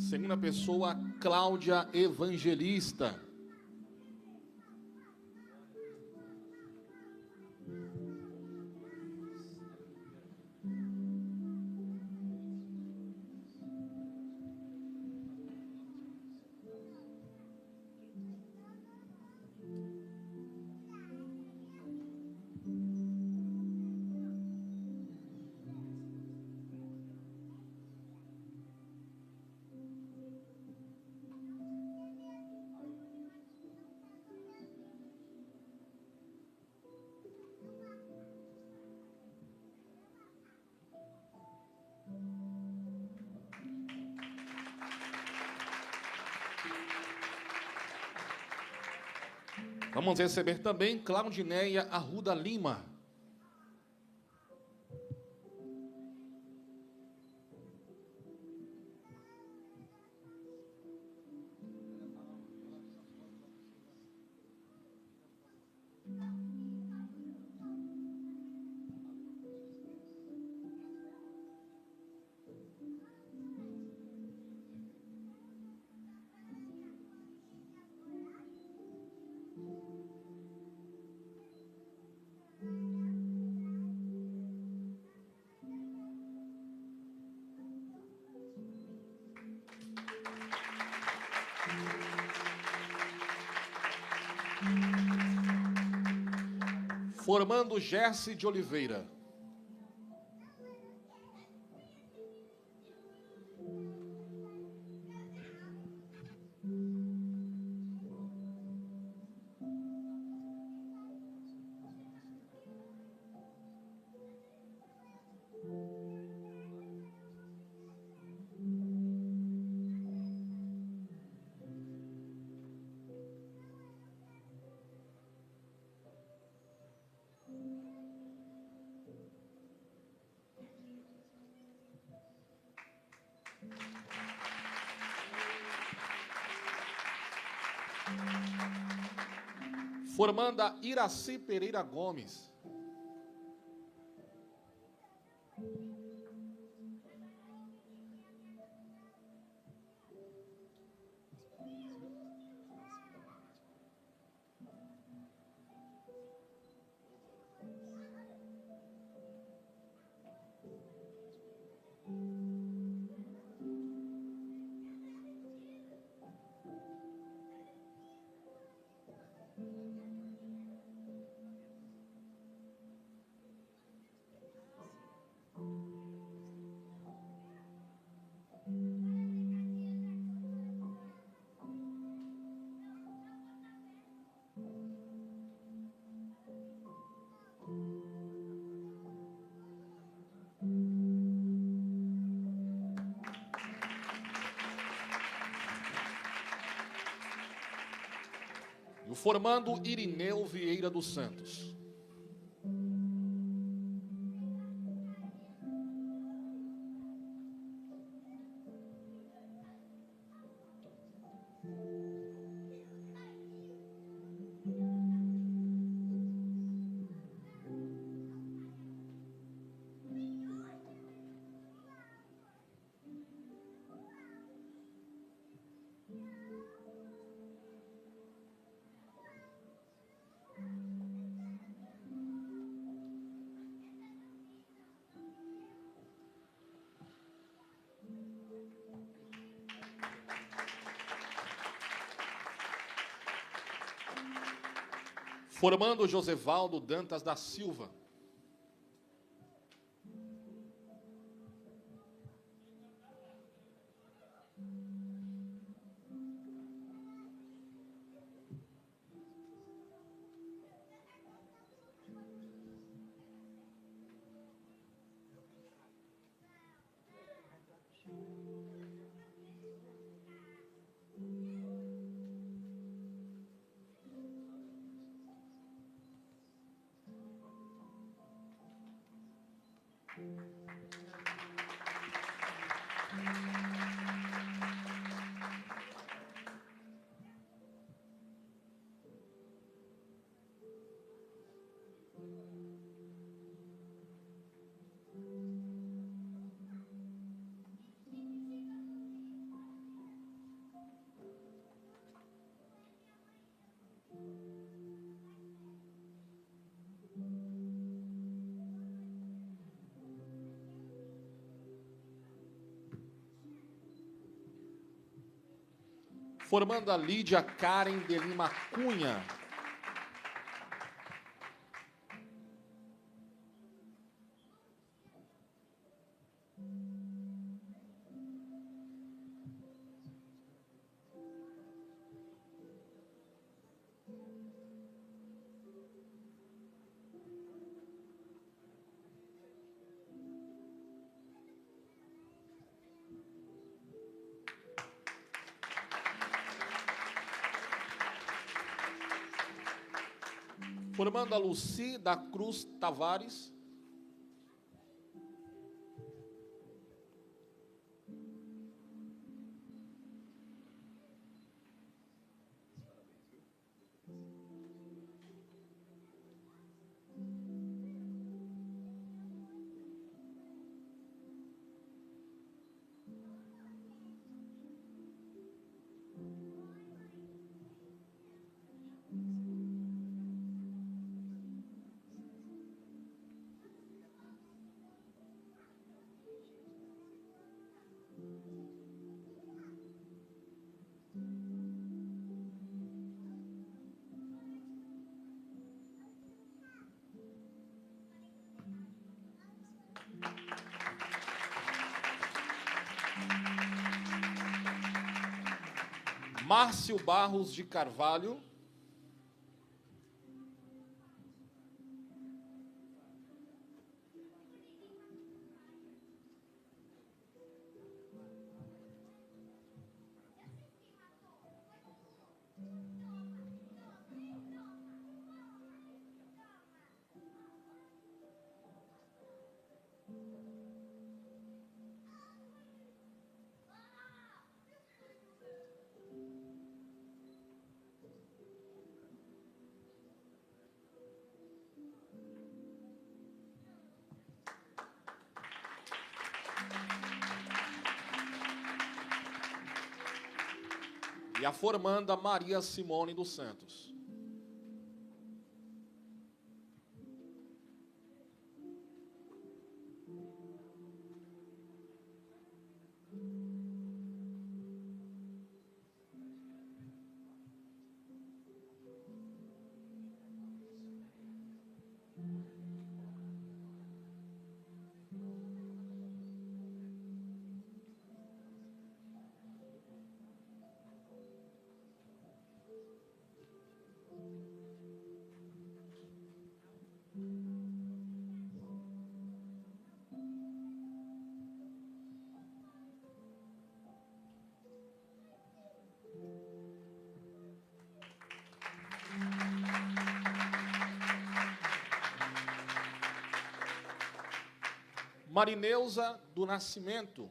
Segunda pessoa, Cláudia Evangelista. Vamos receber também Claudineia Arruda Lima. Formando Gerce de Oliveira. Formanda Iraci Pereira Gomes. E o formando Irineu Vieira dos Santos. Formando Josevaldo Dantas da Silva. Formando a Lídia Karen de Lima Cunha. Formando a Luci da Cruz Tavares. Márcio Barros de Carvalho. E a formanda Maria Simone dos Santos. Marineuza do Nascimento.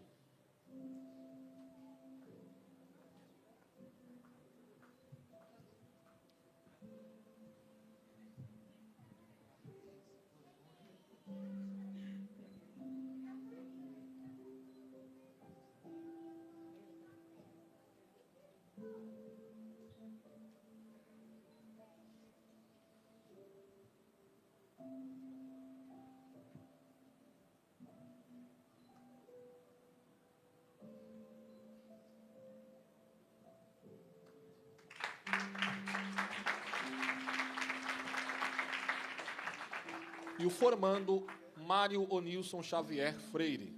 E o formando Mário Onilson Xavier Freire.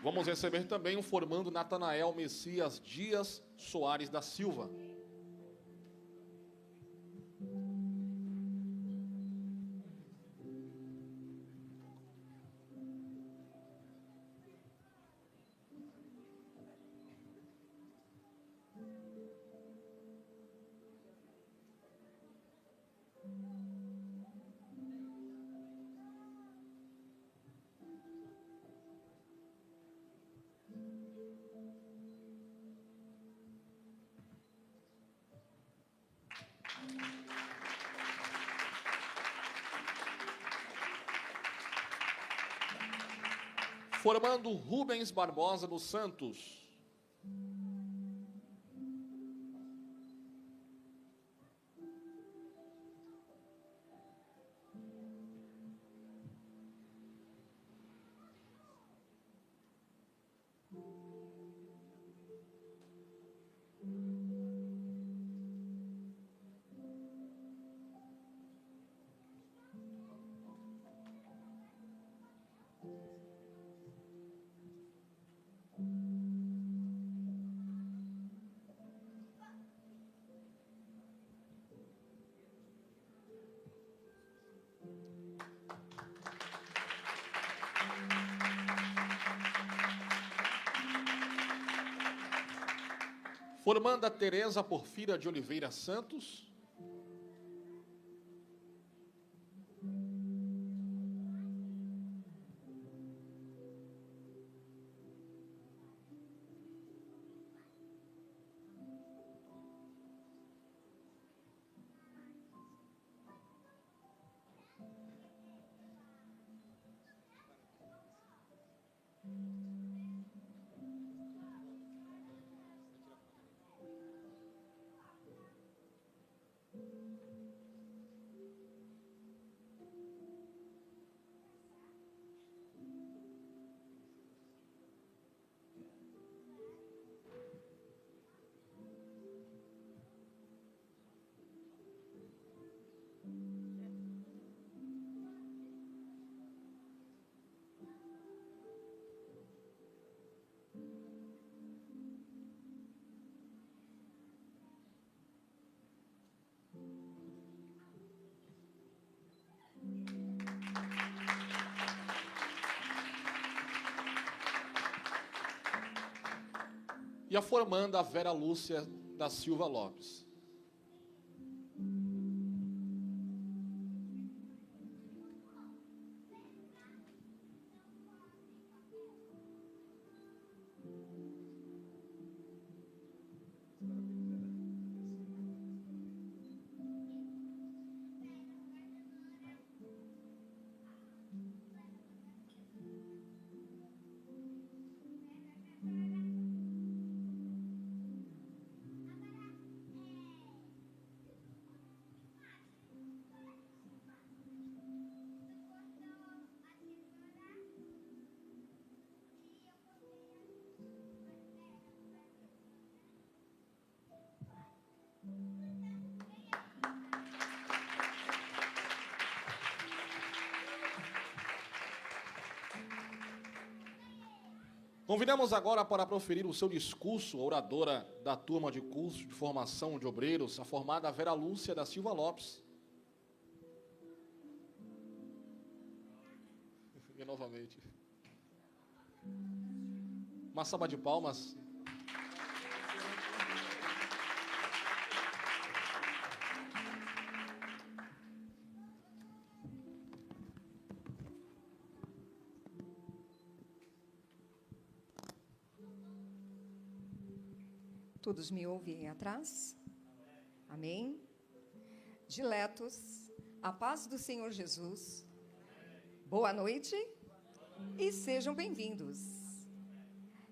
Vamos receber também o formando Natanael Messias Dias Soares da Silva. Formando Rubens Barbosa dos Santos. Formanda Tereza Porfíria de Oliveira Santos. E a formanda Vera Lúcia da Silva Lopes. Convidamos agora para proferir o seu discurso, a oradora da turma de curso de formação de obreiros, a formada Vera Lúcia da Silva Lopes. E novamente. Uma salva de palmas. Todos me ouvem aí atrás? Amém? Diletos, a paz do Senhor Jesus. Boa noite e sejam bem-vindos.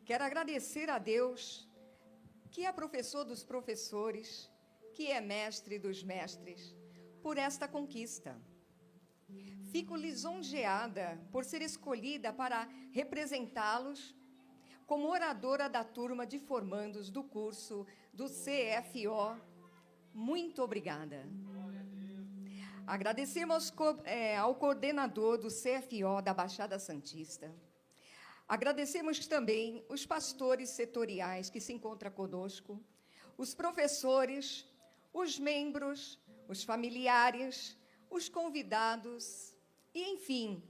Quero agradecer a Deus, que é professor dos professores, que é mestre dos mestres, por esta conquista. Fico lisonjeada por ser escolhida para representá-los como oradora da turma de formandos do curso do CFO. Muito obrigada. Agradecemos ao coordenador do CFO da Baixada Santista. Agradecemos também os pastores setoriais que se encontram conosco, os professores, os membros, os familiares, os convidados e, enfim,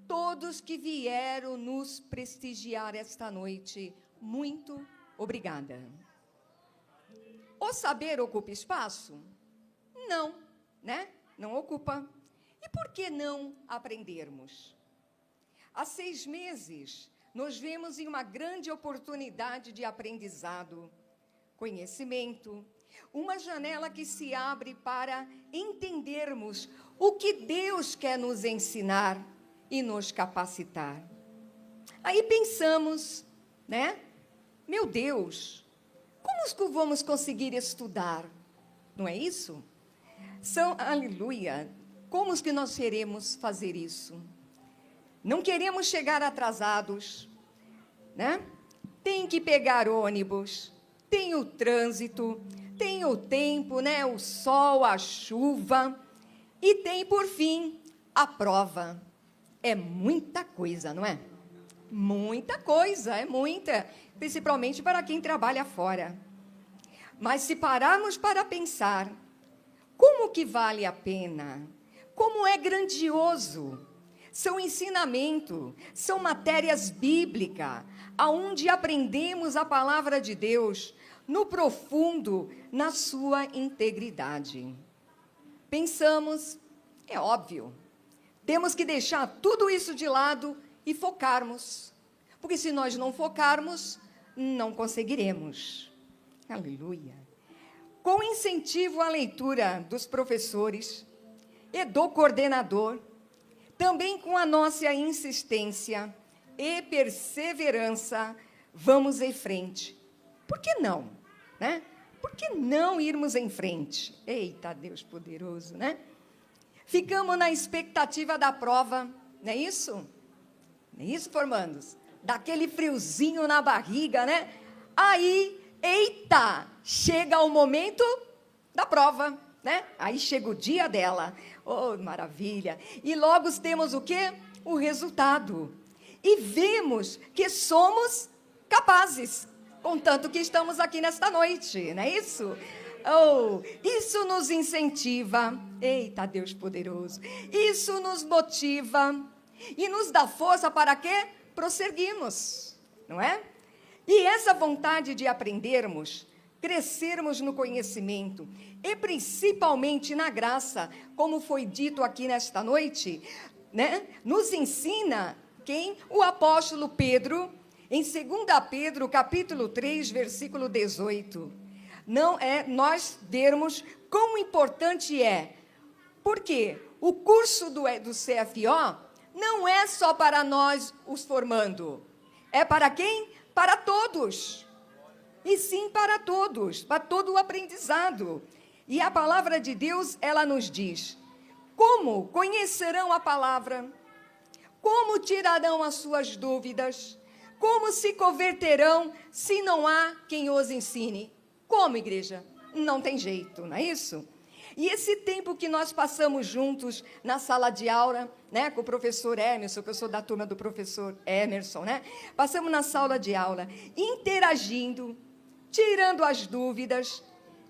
todos que vieram nos prestigiar esta noite. Muito obrigada. O saber ocupa espaço? Não, né? Não ocupa. E por que não aprendermos? Há 6 meses, nos vemos em uma grande oportunidade de aprendizado, conhecimento, uma janela que se abre para entendermos o que Deus quer nos ensinar e nos capacitar. Aí pensamos, né? Meu Deus, como vamos conseguir estudar? Não é isso? Aleluia. Como que nós queremos fazer isso? Não queremos chegar atrasados, né? Tem que pegar ônibus, tem o trânsito, tem o tempo, né? O sol, a chuva, e tem, por fim, a prova. É muita coisa, não é? Muita coisa, é muita, principalmente para quem trabalha fora. Mas se pararmos para pensar, como que vale a pena? Como é grandioso? São ensinamento, são matérias bíblicas, aonde aprendemos a palavra de Deus no profundo, na sua integridade. Pensamos, é óbvio, temos que deixar tudo isso de lado e focarmos, porque se nós não focarmos, não conseguiremos. Aleluia. Com incentivo à leitura dos professores e do coordenador, também com a nossa insistência e perseverança, vamos em frente. Por que não? Né? Por que não irmos em frente? Eita, Deus poderoso, né? Ficamos na expectativa da prova, não é isso? Não é isso, formandos? Daquele friozinho na barriga, né? Aí, eita, chega o momento da prova, né? Aí chega o dia dela. Oh, maravilha! E logo temos o quê? O resultado. E vemos que somos capazes, contanto que estamos aqui nesta noite, não é isso? Oh, isso nos incentiva. Eita, Deus poderoso. Isso nos motiva e nos dá força para quê? Prosseguirmos, não é? E essa vontade de aprendermos, crescermos no conhecimento e principalmente na graça, como foi dito aqui nesta noite, né? Nos ensina quem? O apóstolo Pedro, em 2 Pedro, capítulo 3, versículo 18. Não é nós vermos quão importante é. Porque o curso do CFO não é só para nós os formando. É para quem? Para todos. E sim para todos, para todo o aprendizado. E a palavra de Deus, ela nos diz: como conhecerão a palavra? Como tirarão as suas dúvidas? Como se converterão se não há quem os ensine? Como, igreja? Não tem jeito, não é isso? E esse tempo que nós passamos juntos na sala de aula, né, com o professor Emerson, que eu sou da turma do professor Emerson, né? Passamos na sala de aula, interagindo, tirando as dúvidas,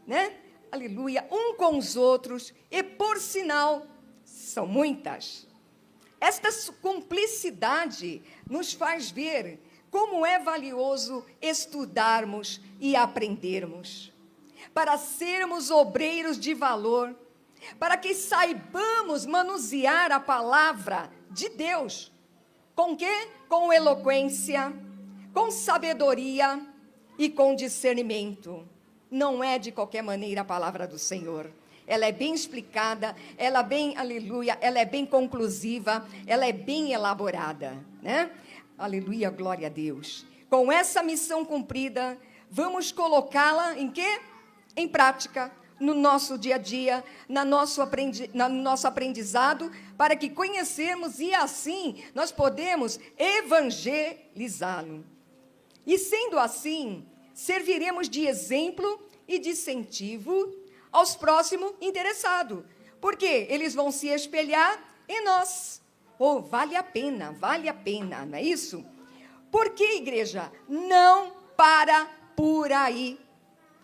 né? Aleluia, um com os outros, e por sinal, são muitas. Esta cumplicidade nos faz ver como é valioso estudarmos e aprendermos, para sermos obreiros de valor, para que saibamos manusear a palavra de Deus. Com quê? Com eloquência, com sabedoria e com discernimento. Não é de qualquer maneira a palavra do Senhor. Ela é bem explicada, ela é bem, aleluia, ela é bem conclusiva, ela é bem elaborada, né? Aleluia, glória a Deus. Com essa missão cumprida, vamos colocá-la em quê? Em prática, no nosso dia a dia, no nosso aprendizado, para que conhecermos e assim nós podemos evangelizá-lo. E sendo assim, serviremos de exemplo e de incentivo aos próximos interessados, porque eles vão se espelhar em nós. Oh, vale a pena, não é isso? Porque, igreja, não para por aí.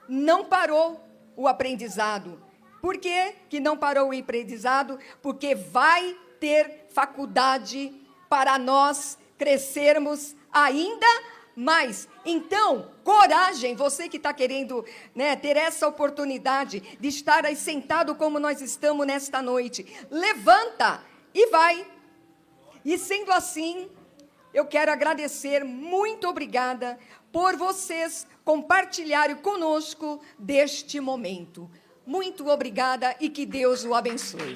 Não parou o aprendizado. Por que que não parou o aprendizado? Porque vai ter faculdade para nós crescermos ainda mais. Então, coragem, você que está querendo, né, ter essa oportunidade de estar aí sentado como nós estamos nesta noite. Levanta e vai. E sendo assim, eu quero agradecer, muito obrigada por vocês compartilharem conosco deste momento. Muito obrigada e que Deus o abençoe.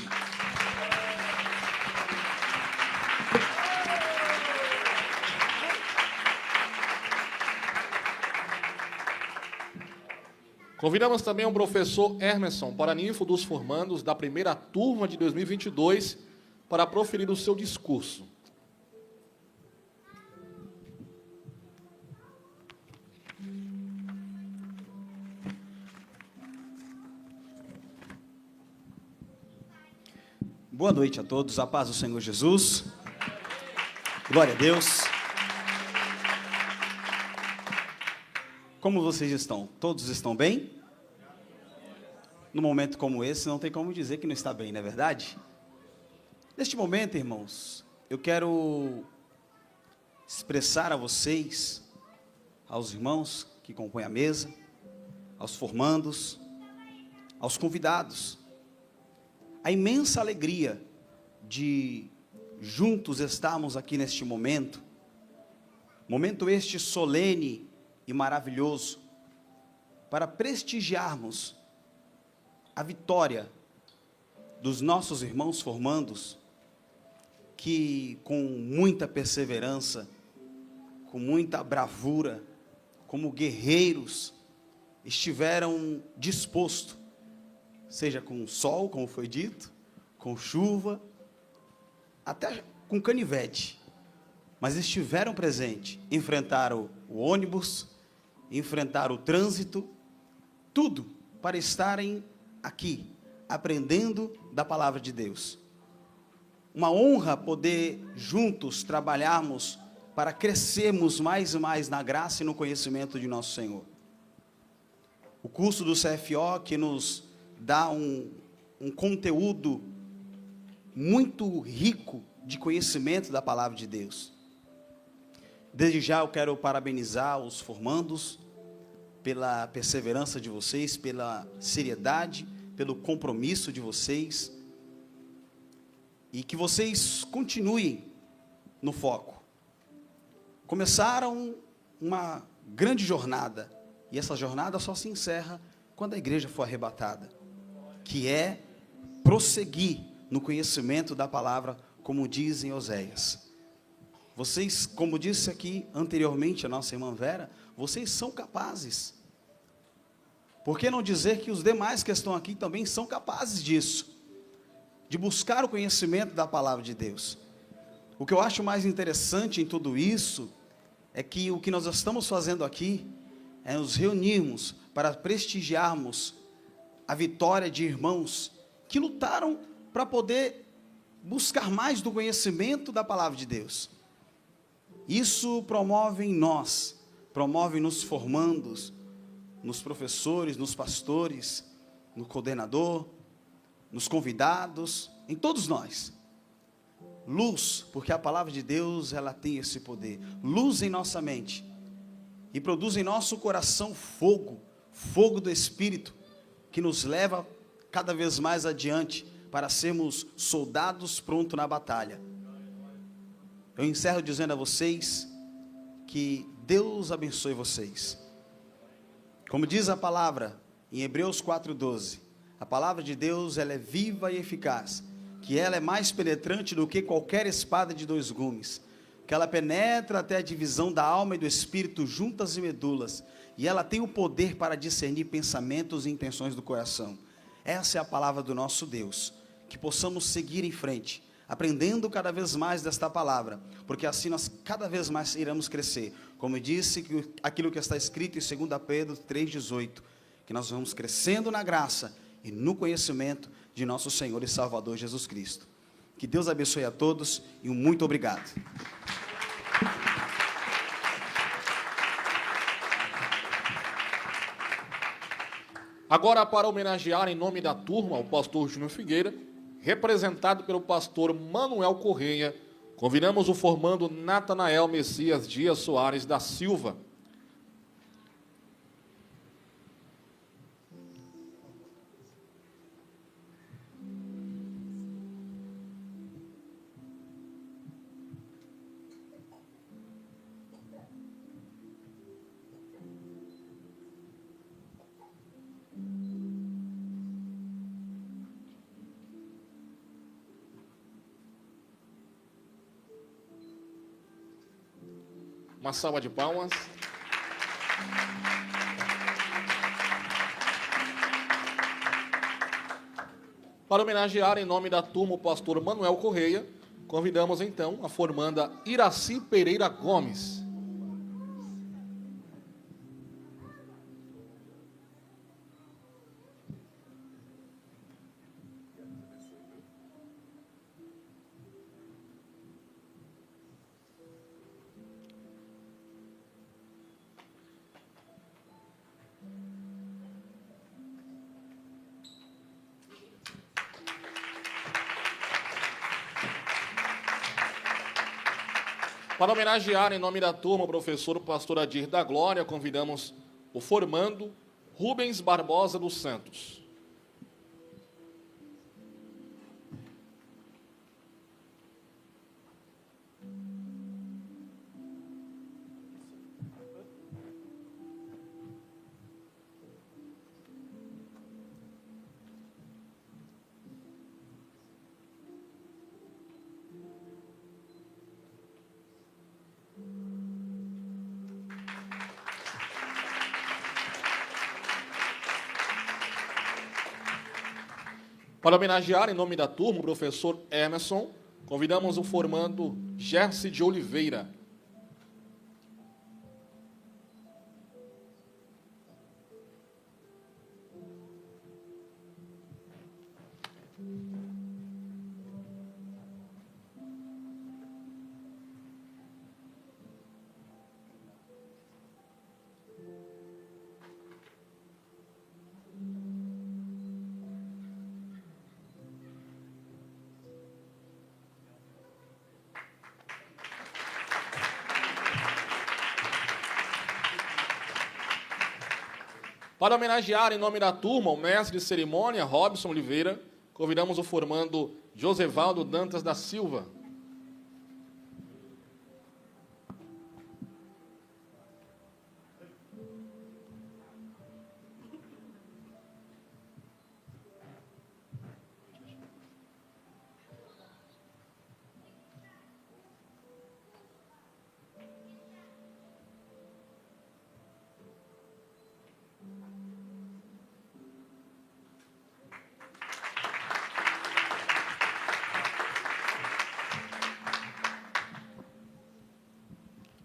Convidamos também o professor Hermeson, paraninfo dos formandos da primeira turma de 2022, para proferir o seu discurso. Boa noite a todos, a paz do Senhor Jesus. Glória a Deus. Como vocês estão? Todos estão bem? Num momento como esse, não tem como dizer que não está bem, não é verdade? Neste momento, irmãos, eu quero expressar a vocês, aos irmãos que compõem a mesa, aos formandos, aos convidados, a imensa alegria de juntos estarmos aqui neste momento este solene e maravilhoso, para prestigiarmos a vitória dos nossos irmãos formandos, que com muita perseverança, com muita bravura, como guerreiros, estiveram dispostos, seja com sol, como foi dito, com chuva, até com canivete, mas estiveram presentes, enfrentaram o ônibus, enfrentaram o trânsito, tudo para estarem aqui, aprendendo da palavra de Deus. Uma honra poder juntos trabalharmos para crescermos mais e mais na graça e no conhecimento de nosso Senhor. O curso do CFO que nos dá um conteúdo muito rico de conhecimento da palavra de Deus. Desde já eu quero parabenizar os formandos pela perseverança de vocês, pela seriedade, pelo compromisso de vocês, e que vocês continuem no foco. Começaram uma grande jornada, e essa jornada só se encerra quando a igreja for arrebatada, que é prosseguir no conhecimento da palavra, como diz em Oséias. Vocês, como disse aqui anteriormente a nossa irmã Vera, vocês são capazes. Por que não dizer que os demais que estão aqui também são capazes disso? De buscar o conhecimento da palavra de Deus. O que eu acho mais interessante em tudo isso, é que o que nós estamos fazendo aqui, é nos reunirmos para prestigiarmos a vitória de irmãos que lutaram para poder buscar mais do conhecimento da palavra de Deus. Isso promove em nós, promove nos formandos, nos professores, nos pastores, no coordenador, nos convidados, em todos nós. Luz, porque a palavra de Deus, ela tem esse poder. Luz em nossa mente. E produz em nosso coração fogo, fogo do Espírito, que nos leva cada vez mais adiante, para sermos soldados prontos na batalha. Eu encerro dizendo a vocês, que Deus abençoe vocês. Como diz a palavra, em Hebreus 4:12, a palavra de Deus, ela é viva e eficaz, que ela é mais penetrante do que qualquer espada de 2 gumes, que ela penetra até a divisão da alma e do espírito, juntas e medulas, e ela tem o poder para discernir pensamentos e intenções do coração. Essa é a palavra do nosso Deus, que possamos seguir em frente, aprendendo cada vez mais desta palavra, porque assim nós cada vez mais iremos crescer, como disse aquilo que está escrito em 2 Pedro 3,18, que nós vamos crescendo na graça e no conhecimento de nosso Senhor e Salvador Jesus Cristo. Que Deus abençoe a todos e um muito obrigado. Agora, para homenagear em nome da turma o pastor Júnior Figueira, representado pelo pastor Manuel Correia, convidamos o formando Natanael Messias Dias Soares da Silva. Uma salva de palmas. Para homenagear em nome da turma o pastor Manuel Correia, convidamos então a formanda Iraci Pereira Gomes. Para homenagear em nome da turma o professor pastor Adir da Glória, convidamos o formando Rubens Barbosa dos Santos. Para homenagear em nome da turma o professor Emerson, convidamos o formando Gersi de Oliveira. Para homenagear em nome da turma o mestre de cerimônia Robson Oliveira, convidamos o formando Josevaldo Dantas da Silva.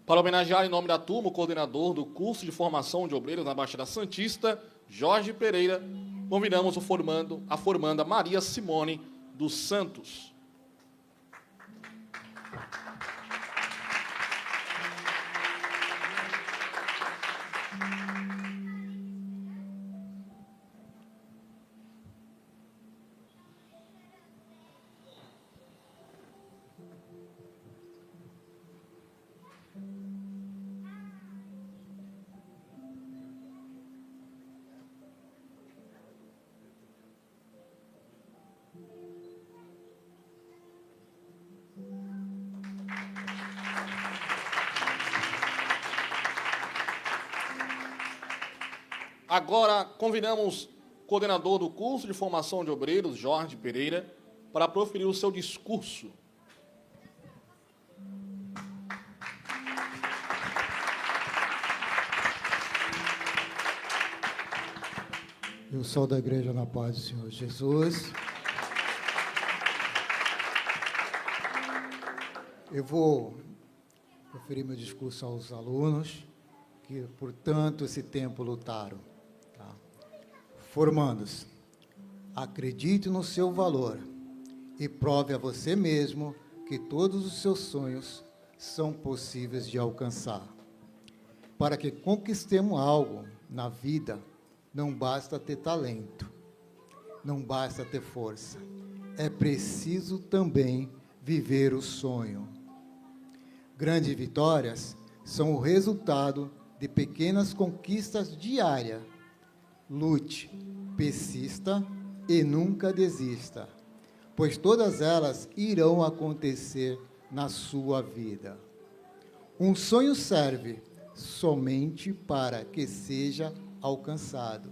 Para homenagear em nome da turma o coordenador do curso de formação de obreiros na Baixada Santista, Jorge Pereira, convidamos a formanda Maria Simone dos Santos. Agora, convidamos o coordenador do curso de formação de obreiros, Jorge Pereira, para proferir o seu discurso. Eu sou da Igreja na Paz do Senhor Jesus. Eu vou proferir meu discurso aos alunos que, por tanto, esse tempo lutaram. Tá? Formandos, acredite no seu valor e prove a você mesmo que todos os seus sonhos são possíveis de alcançar. Para que conquistemos algo na vida, não basta ter talento, não basta ter força. É preciso também viver o sonho. Grandes vitórias são o resultado de pequenas conquistas diárias. Lute, persista e nunca desista, pois todas elas irão acontecer na sua vida. Um sonho serve somente para que seja alcançado.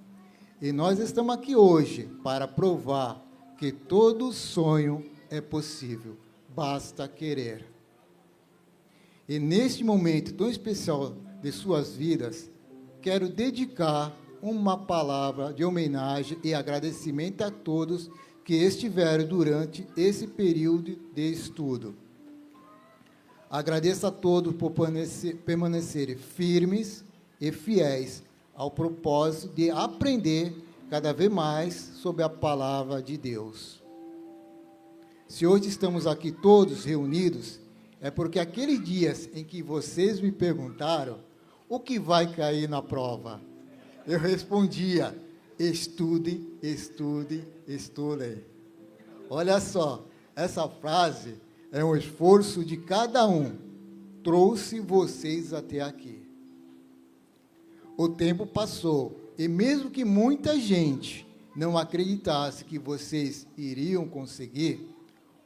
E nós estamos aqui hoje para provar que todo sonho é possível, basta querer. E neste momento tão especial de suas vidas, quero dedicar uma palavra de homenagem e agradecimento a todos que estiveram durante esse período de estudo. Agradeço a todos por permanecerem firmes e fiéis ao propósito de aprender cada vez mais sobre a palavra de Deus. Se hoje estamos aqui todos reunidos, é porque aqueles dias em que vocês me perguntaram o que vai cair na prova, eu respondia: estude, estude, estudem. Olha só, essa frase é um esforço de cada um, trouxe vocês até aqui. O tempo passou, e mesmo que muita gente não acreditasse que vocês iriam conseguir,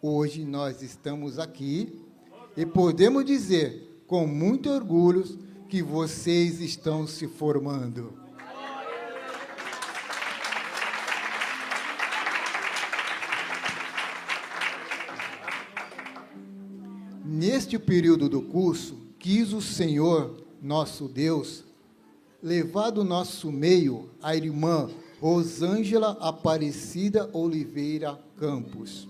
hoje nós estamos aqui e podemos dizer com muito orgulho que vocês estão se formando. Neste período do curso, quis o Senhor, nosso Deus, levar do nosso meio a irmã Rosângela Aparecida Oliveira Campos,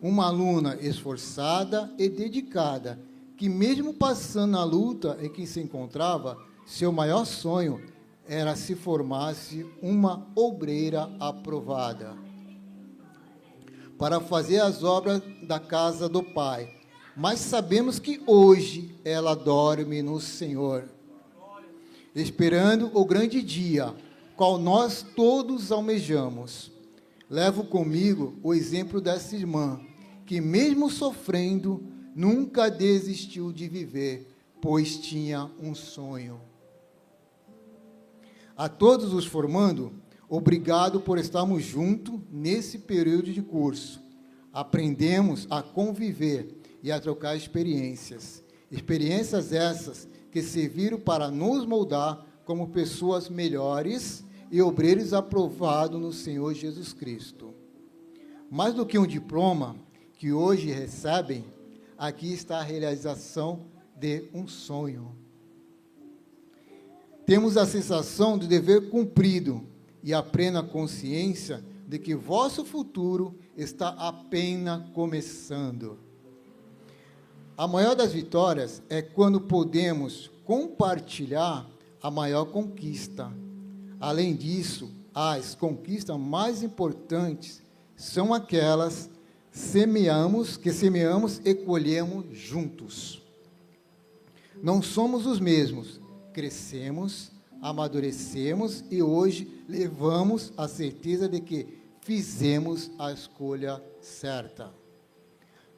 uma aluna esforçada e dedicada, que mesmo passando a luta em que se encontrava, seu maior sonho era se formasse uma obreira aprovada para fazer as obras da casa do Pai. Mas sabemos que hoje ela dorme no Senhor, esperando o grande dia, qual nós todos almejamos. Levo comigo o exemplo dessa irmã, que mesmo sofrendo, nunca desistiu de viver, pois tinha um sonho. A todos os formando, obrigado por estarmos juntos nesse período de curso. Aprendemos a conviver e a trocar experiências. Experiências essas que serviram para nos moldar como pessoas melhores e obreiros aprovados no Senhor Jesus Cristo. Mais do que um diploma que hoje recebem, aqui está a realização de um sonho. Temos a sensação de dever cumprido e a plena consciência de que vosso futuro está apenas começando. A maior das vitórias é quando podemos compartilhar a maior conquista. Além disso, as conquistas mais importantes são aquelas que semeamos e colhemos juntos. Não somos os mesmos, crescemos, amadurecemos e hoje levamos a certeza de que fizemos a escolha certa.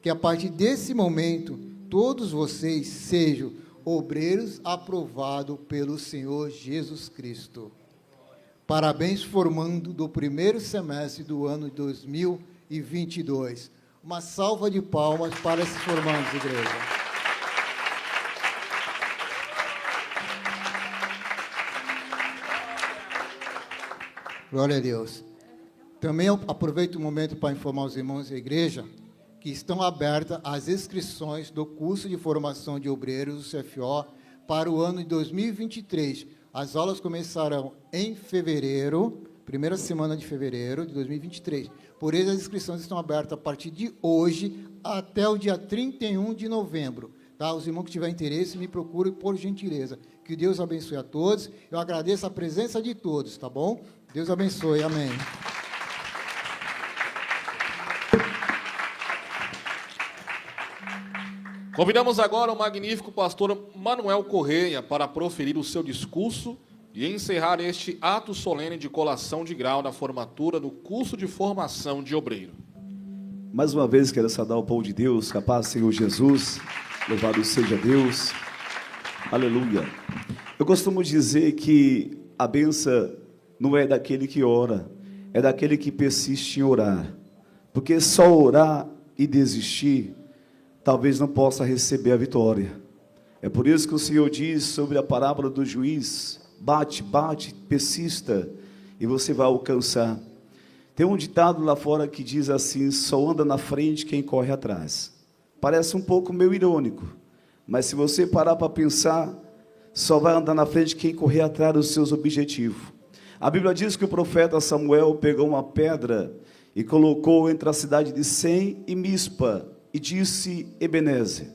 Que a partir desse momento, todos vocês sejam obreiros aprovados pelo Senhor Jesus Cristo. Parabéns formando do primeiro semestre do ano 2022. Uma salva de palmas para esses formandos, igreja. Glória a Deus. Também aproveito o momento para informar os irmãos da igreja que estão abertas as inscrições do curso de formação de obreiros do CFO para o ano de 2023. As aulas começarão em fevereiro, primeira semana de fevereiro de 2023. Por isso, as inscrições estão abertas a partir de hoje até o dia 31 de novembro. Tá? Os irmãos que tiverem interesse, me procurem por gentileza. Que Deus abençoe a todos. Eu agradeço a presença de todos, tá bom? Deus abençoe. Amém. Convidamos agora o magnífico pastor Manuel Correia para proferir o seu discurso e encerrar este ato solene de colação de grau da formatura do curso de formação de obreiro. Mais uma vez quero saudar o povo de Deus, capaz Senhor Jesus, louvado seja Deus, aleluia. Eu costumo dizer que a bênção não é daquele que ora, é daquele que persiste em orar, porque só orar e desistir talvez não possa receber a vitória. É por isso que o Senhor diz sobre a parábola do juiz: bate, bate, persista, e você vai alcançar. Tem um ditado lá fora que diz assim: só anda na frente quem corre atrás. Parece um pouco meio irônico, mas se você parar para pensar, só vai andar na frente quem correr atrás dos seus objetivos. A Bíblia diz que o profeta Samuel pegou uma pedra e colocou entre a cidade de Sem e Mispa, e disse Ebenezer.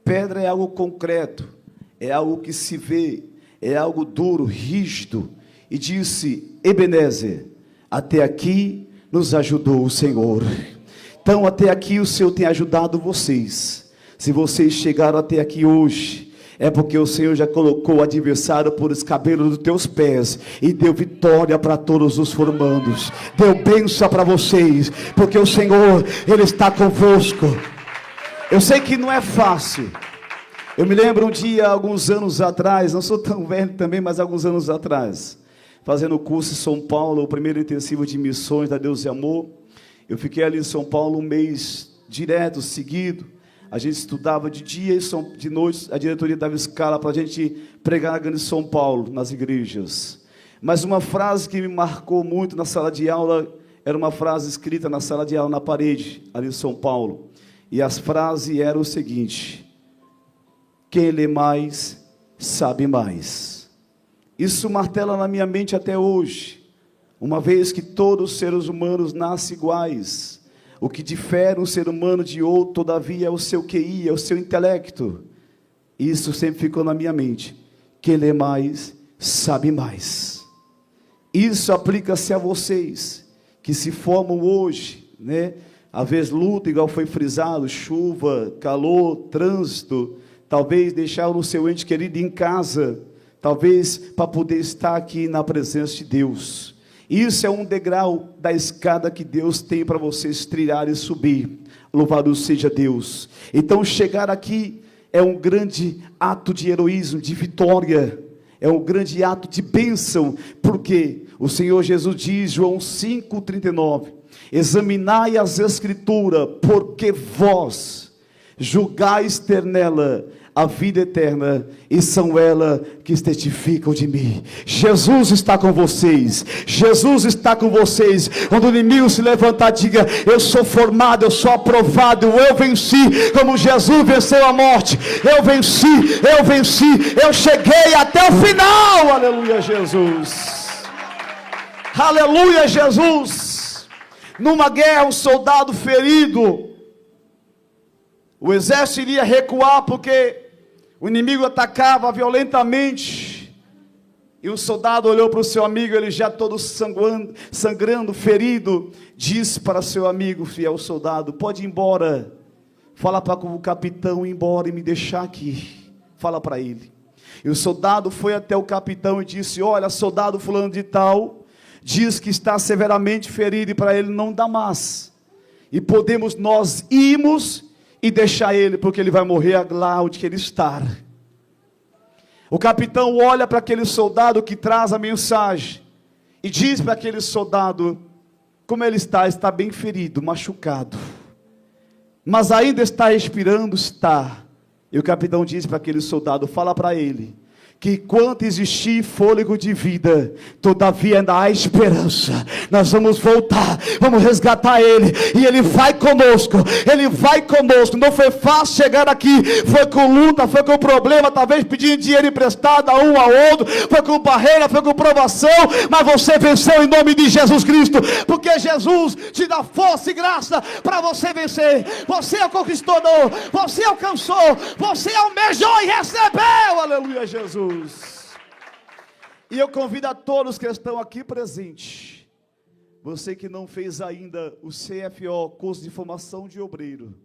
Pedra é algo concreto, é algo que se vê, é algo duro, rígido, e disse Ebenezer, até aqui nos ajudou o Senhor. Então até aqui o Senhor tem ajudado vocês. Se vocês chegaram até aqui hoje, é porque o Senhor já colocou o adversário por escabelo dos teus pés e deu vitória para todos os formandos, deu bênção para vocês, porque o Senhor, Ele está convosco. Eu sei que não é fácil. Eu me lembro um dia, alguns anos atrás, não sou tão velho também, mas alguns anos atrás, fazendo o curso em São Paulo, o primeiro intensivo de missões da Deus e Amor. Eu fiquei ali em São Paulo um mês direto, seguido. A gente estudava de dia e de noite, a diretoria dava escala para a gente pregar na grande São Paulo, nas igrejas. Mas uma frase que me marcou muito na sala de aula, era uma frase escrita na sala de aula, na parede, ali em São Paulo. E as frases eram o seguinte: quem lê mais, sabe mais. Isso martela na minha mente até hoje, uma vez que todos os seres humanos nascem iguais. O que difere um ser humano de outro, todavia, é o seu QI, é o seu intelecto. Isso sempre ficou na minha mente. Quem lê mais, sabe mais. Isso aplica-se a vocês, que se formam hoje, né? Às vezes luta, igual foi frisado, chuva, calor, trânsito, talvez deixar o seu ente querido em casa, talvez para poder estar aqui na presença de Deus. Isso é um degrau da escada que Deus tem para vocês trilhar e subir. Louvado seja Deus. Então chegar aqui é um grande ato de heroísmo, de vitória. É um grande ato de bênção. Porque o Senhor Jesus diz, João 5,39, examinai as Escrituras, porque vós julgais ter nela a vida eterna, e são ela que testificam de mim. Jesus está com vocês. Jesus está com vocês. Quando o inimigo se levantar, diga: eu sou formado, eu sou aprovado, eu venci, como Jesus venceu a morte. Eu venci, eu cheguei até o final. Aleluia, Jesus. Aleluia, Jesus. Numa guerra, um soldado ferido, o exército iria recuar porque o inimigo atacava violentamente. E o soldado olhou para o seu amigo, ele já todo sangrando, ferido, disse para seu amigo, fiel soldado: pode ir embora. Fala para o capitão ir embora e me deixar aqui. Fala para ele. E o soldado foi até o capitão e disse: olha, soldado fulano de tal diz que está severamente ferido e para ele não dá mais. E podemos nós irmos e deixar ele, porque ele vai morrer lá onde ele está. O capitão olha para aquele soldado que traz a mensagem e diz para aquele soldado como ele está bem ferido, machucado, mas ainda está respirando, está. E o capitão diz para aquele soldado: fala para ele que enquanto existir fôlego de vida, todavia ainda há esperança. Nós vamos voltar, vamos resgatar ele, e ele vai conosco, não foi fácil chegar aqui, foi com luta, foi com problema, talvez pedindo dinheiro emprestado a um ao outro, foi com barreira, foi com provação, mas você venceu em nome de Jesus Cristo, porque Jesus te dá força e graça para você vencer. Você é o conquistador, você alcançou, você almejou e recebeu. Aleluia, Jesus. E eu convido a todos que estão aqui presentes, você que não fez ainda o CFO, curso de formação de obreiro,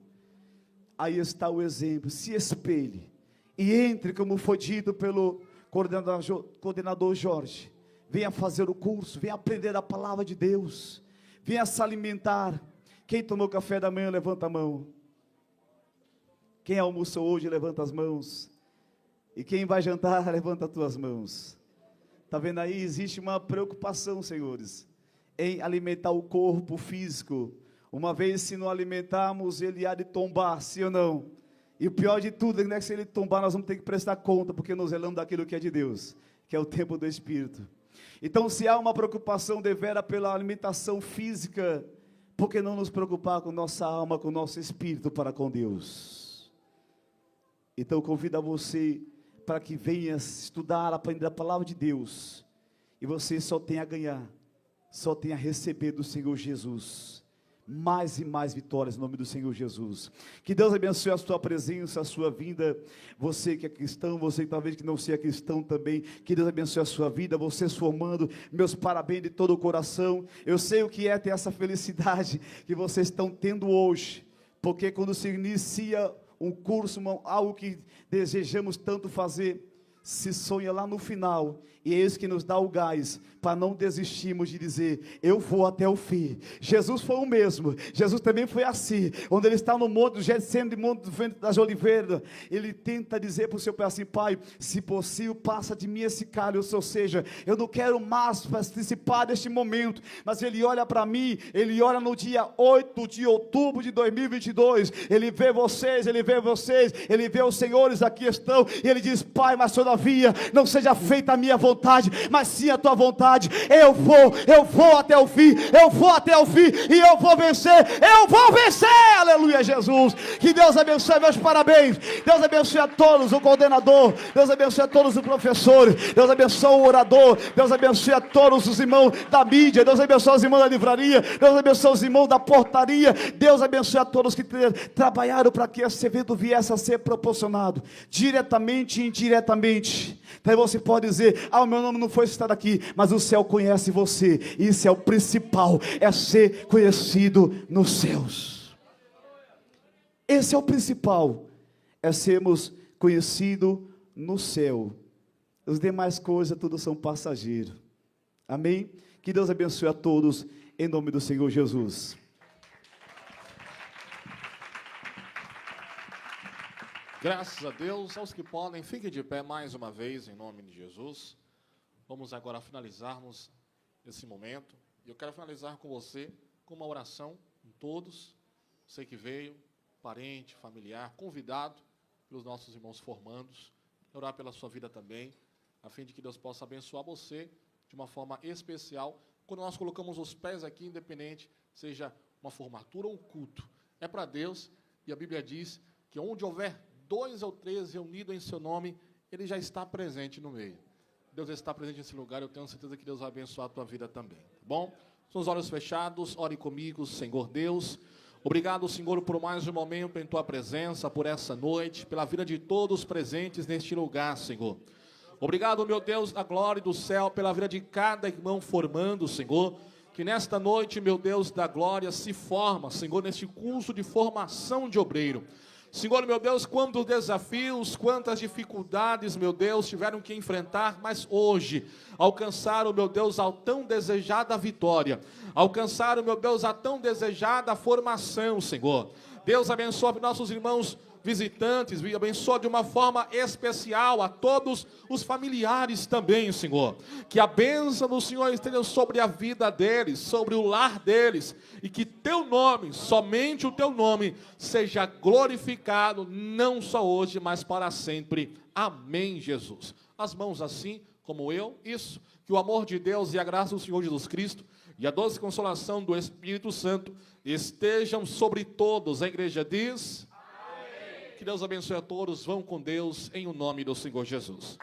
aí está o exemplo, se espelhe e entre, como foi dito pelo coordenador Jorge, venha fazer o curso, venha aprender a palavra de Deus, venha se alimentar. Quem tomou café da manhã, levanta a mão. Quem almoçou hoje, levanta as mãos. E quem vai jantar, levanta as tuas mãos. Está vendo aí? Existe uma preocupação, senhores, em alimentar o corpo físico. Uma vez, se não alimentarmos, ele há de tombar, sim ou não? E o pior de tudo é que se ele tombar, nós vamos ter que prestar conta, porque nós zelamos daquilo que é de Deus, que é o templo do Espírito. Então, se há uma preocupação devera pela alimentação física, por que não nos preocupar com nossa alma, com nosso espírito para com Deus? Então, convido a você para que venha estudar, aprender a palavra de Deus, e você só tem a ganhar, só tem a receber do Senhor Jesus. mais e mais vitórias, no nome do Senhor Jesus. Que Deus abençoe a sua presença, a sua vida. Você que é cristão, você que talvez que não seja cristão também, que Deus abençoe a sua vida, vocês formando, meus parabéns de todo o coração. Eu sei o que é ter essa felicidade que vocês estão tendo hoje, porque quando se inicia um curso, algo que desejamos tanto fazer, se sonha lá no final, e é isso que nos dá o gás, para não desistirmos de dizer, eu vou até o fim. Jesus foi o mesmo, Jesus também foi assim, onde ele está no monte do Getsemane, monte do Vento das Oliveiras, ele tenta dizer para o seu pai assim, pai, se possível, passa de mim esse cálice, ou seja, eu não quero mais participar deste momento, mas ele olha para mim, ele olha no dia 8 de outubro de 2022, ele vê vocês, ele vê os senhores aqui estão, e ele diz, pai, mas todavia, não seja feita a minha vontade, mas sim a tua vontade. Eu vou até o fim, e eu vou vencer, aleluia, Jesus. Que Deus abençoe, meus parabéns. Deus abençoe a todos, o coordenador, Deus abençoe a todos os professores, Deus abençoe o orador, Deus abençoe a todos os irmãos da mídia, Deus abençoe os irmãos da livraria, Deus abençoe os irmãos da portaria, Deus abençoe a todos que trabalharam para que esse evento viesse a ser proporcionado, diretamente e indiretamente. Então você pode dizer, o meu nome não foi citado aqui, mas o céu conhece você, isso é o principal, é ser conhecido nos céus. Esse é o principal, é sermos conhecidos no céu. As demais coisas, tudo são passageiros. Amém? Que Deus abençoe a todos, em nome do Senhor Jesus. Graças a Deus, aos que podem, fiquem de pé mais uma vez, em nome de Jesus. Vamos agora finalizarmos esse momento. E eu quero finalizar com você, com uma oração, com todos, você que veio, parente, familiar, convidado pelos nossos irmãos formandos, orar pela sua vida também, a fim de que Deus possa abençoar você de uma forma especial. Quando nós colocamos os pés aqui, independente, seja uma formatura ou um culto, é para Deus, e a Bíblia diz que onde houver 2 ou 3 reunidos em seu nome, ele já está presente no meio. Deus está presente nesse lugar, eu tenho certeza que Deus vai abençoar a tua vida também, tá bom? Com os olhos fechados, ore comigo, Senhor Deus. Obrigado, Senhor, por mais um momento em tua presença, por essa noite, pela vida de todos presentes neste lugar, Senhor. Obrigado, meu Deus da glória e do céu, pela vida de cada irmão formando, Senhor. Que nesta noite, meu Deus da glória, se forma, Senhor, neste curso de formação de obreiro. Senhor, meu Deus, quantos desafios, quantas dificuldades, meu Deus, tiveram que enfrentar, mas hoje alcançaram, meu Deus, a tão desejada vitória, alcançaram, meu Deus, a tão desejada formação, Senhor. Deus abençoe nossos irmãos visitantes, abençoa de uma forma especial a todos os familiares também, Senhor. Que a bênção do Senhor esteja sobre a vida deles, sobre o lar deles, e que teu nome, somente o teu nome, seja glorificado, não só hoje, mas para sempre. Amém, Jesus. As mãos assim, como eu, isso. Que o amor de Deus e a graça do Senhor Jesus Cristo e a doce consolação do Espírito Santo estejam sobre todos. A igreja diz... Que Deus abençoe a todos, vão com Deus, em o nome do Senhor Jesus.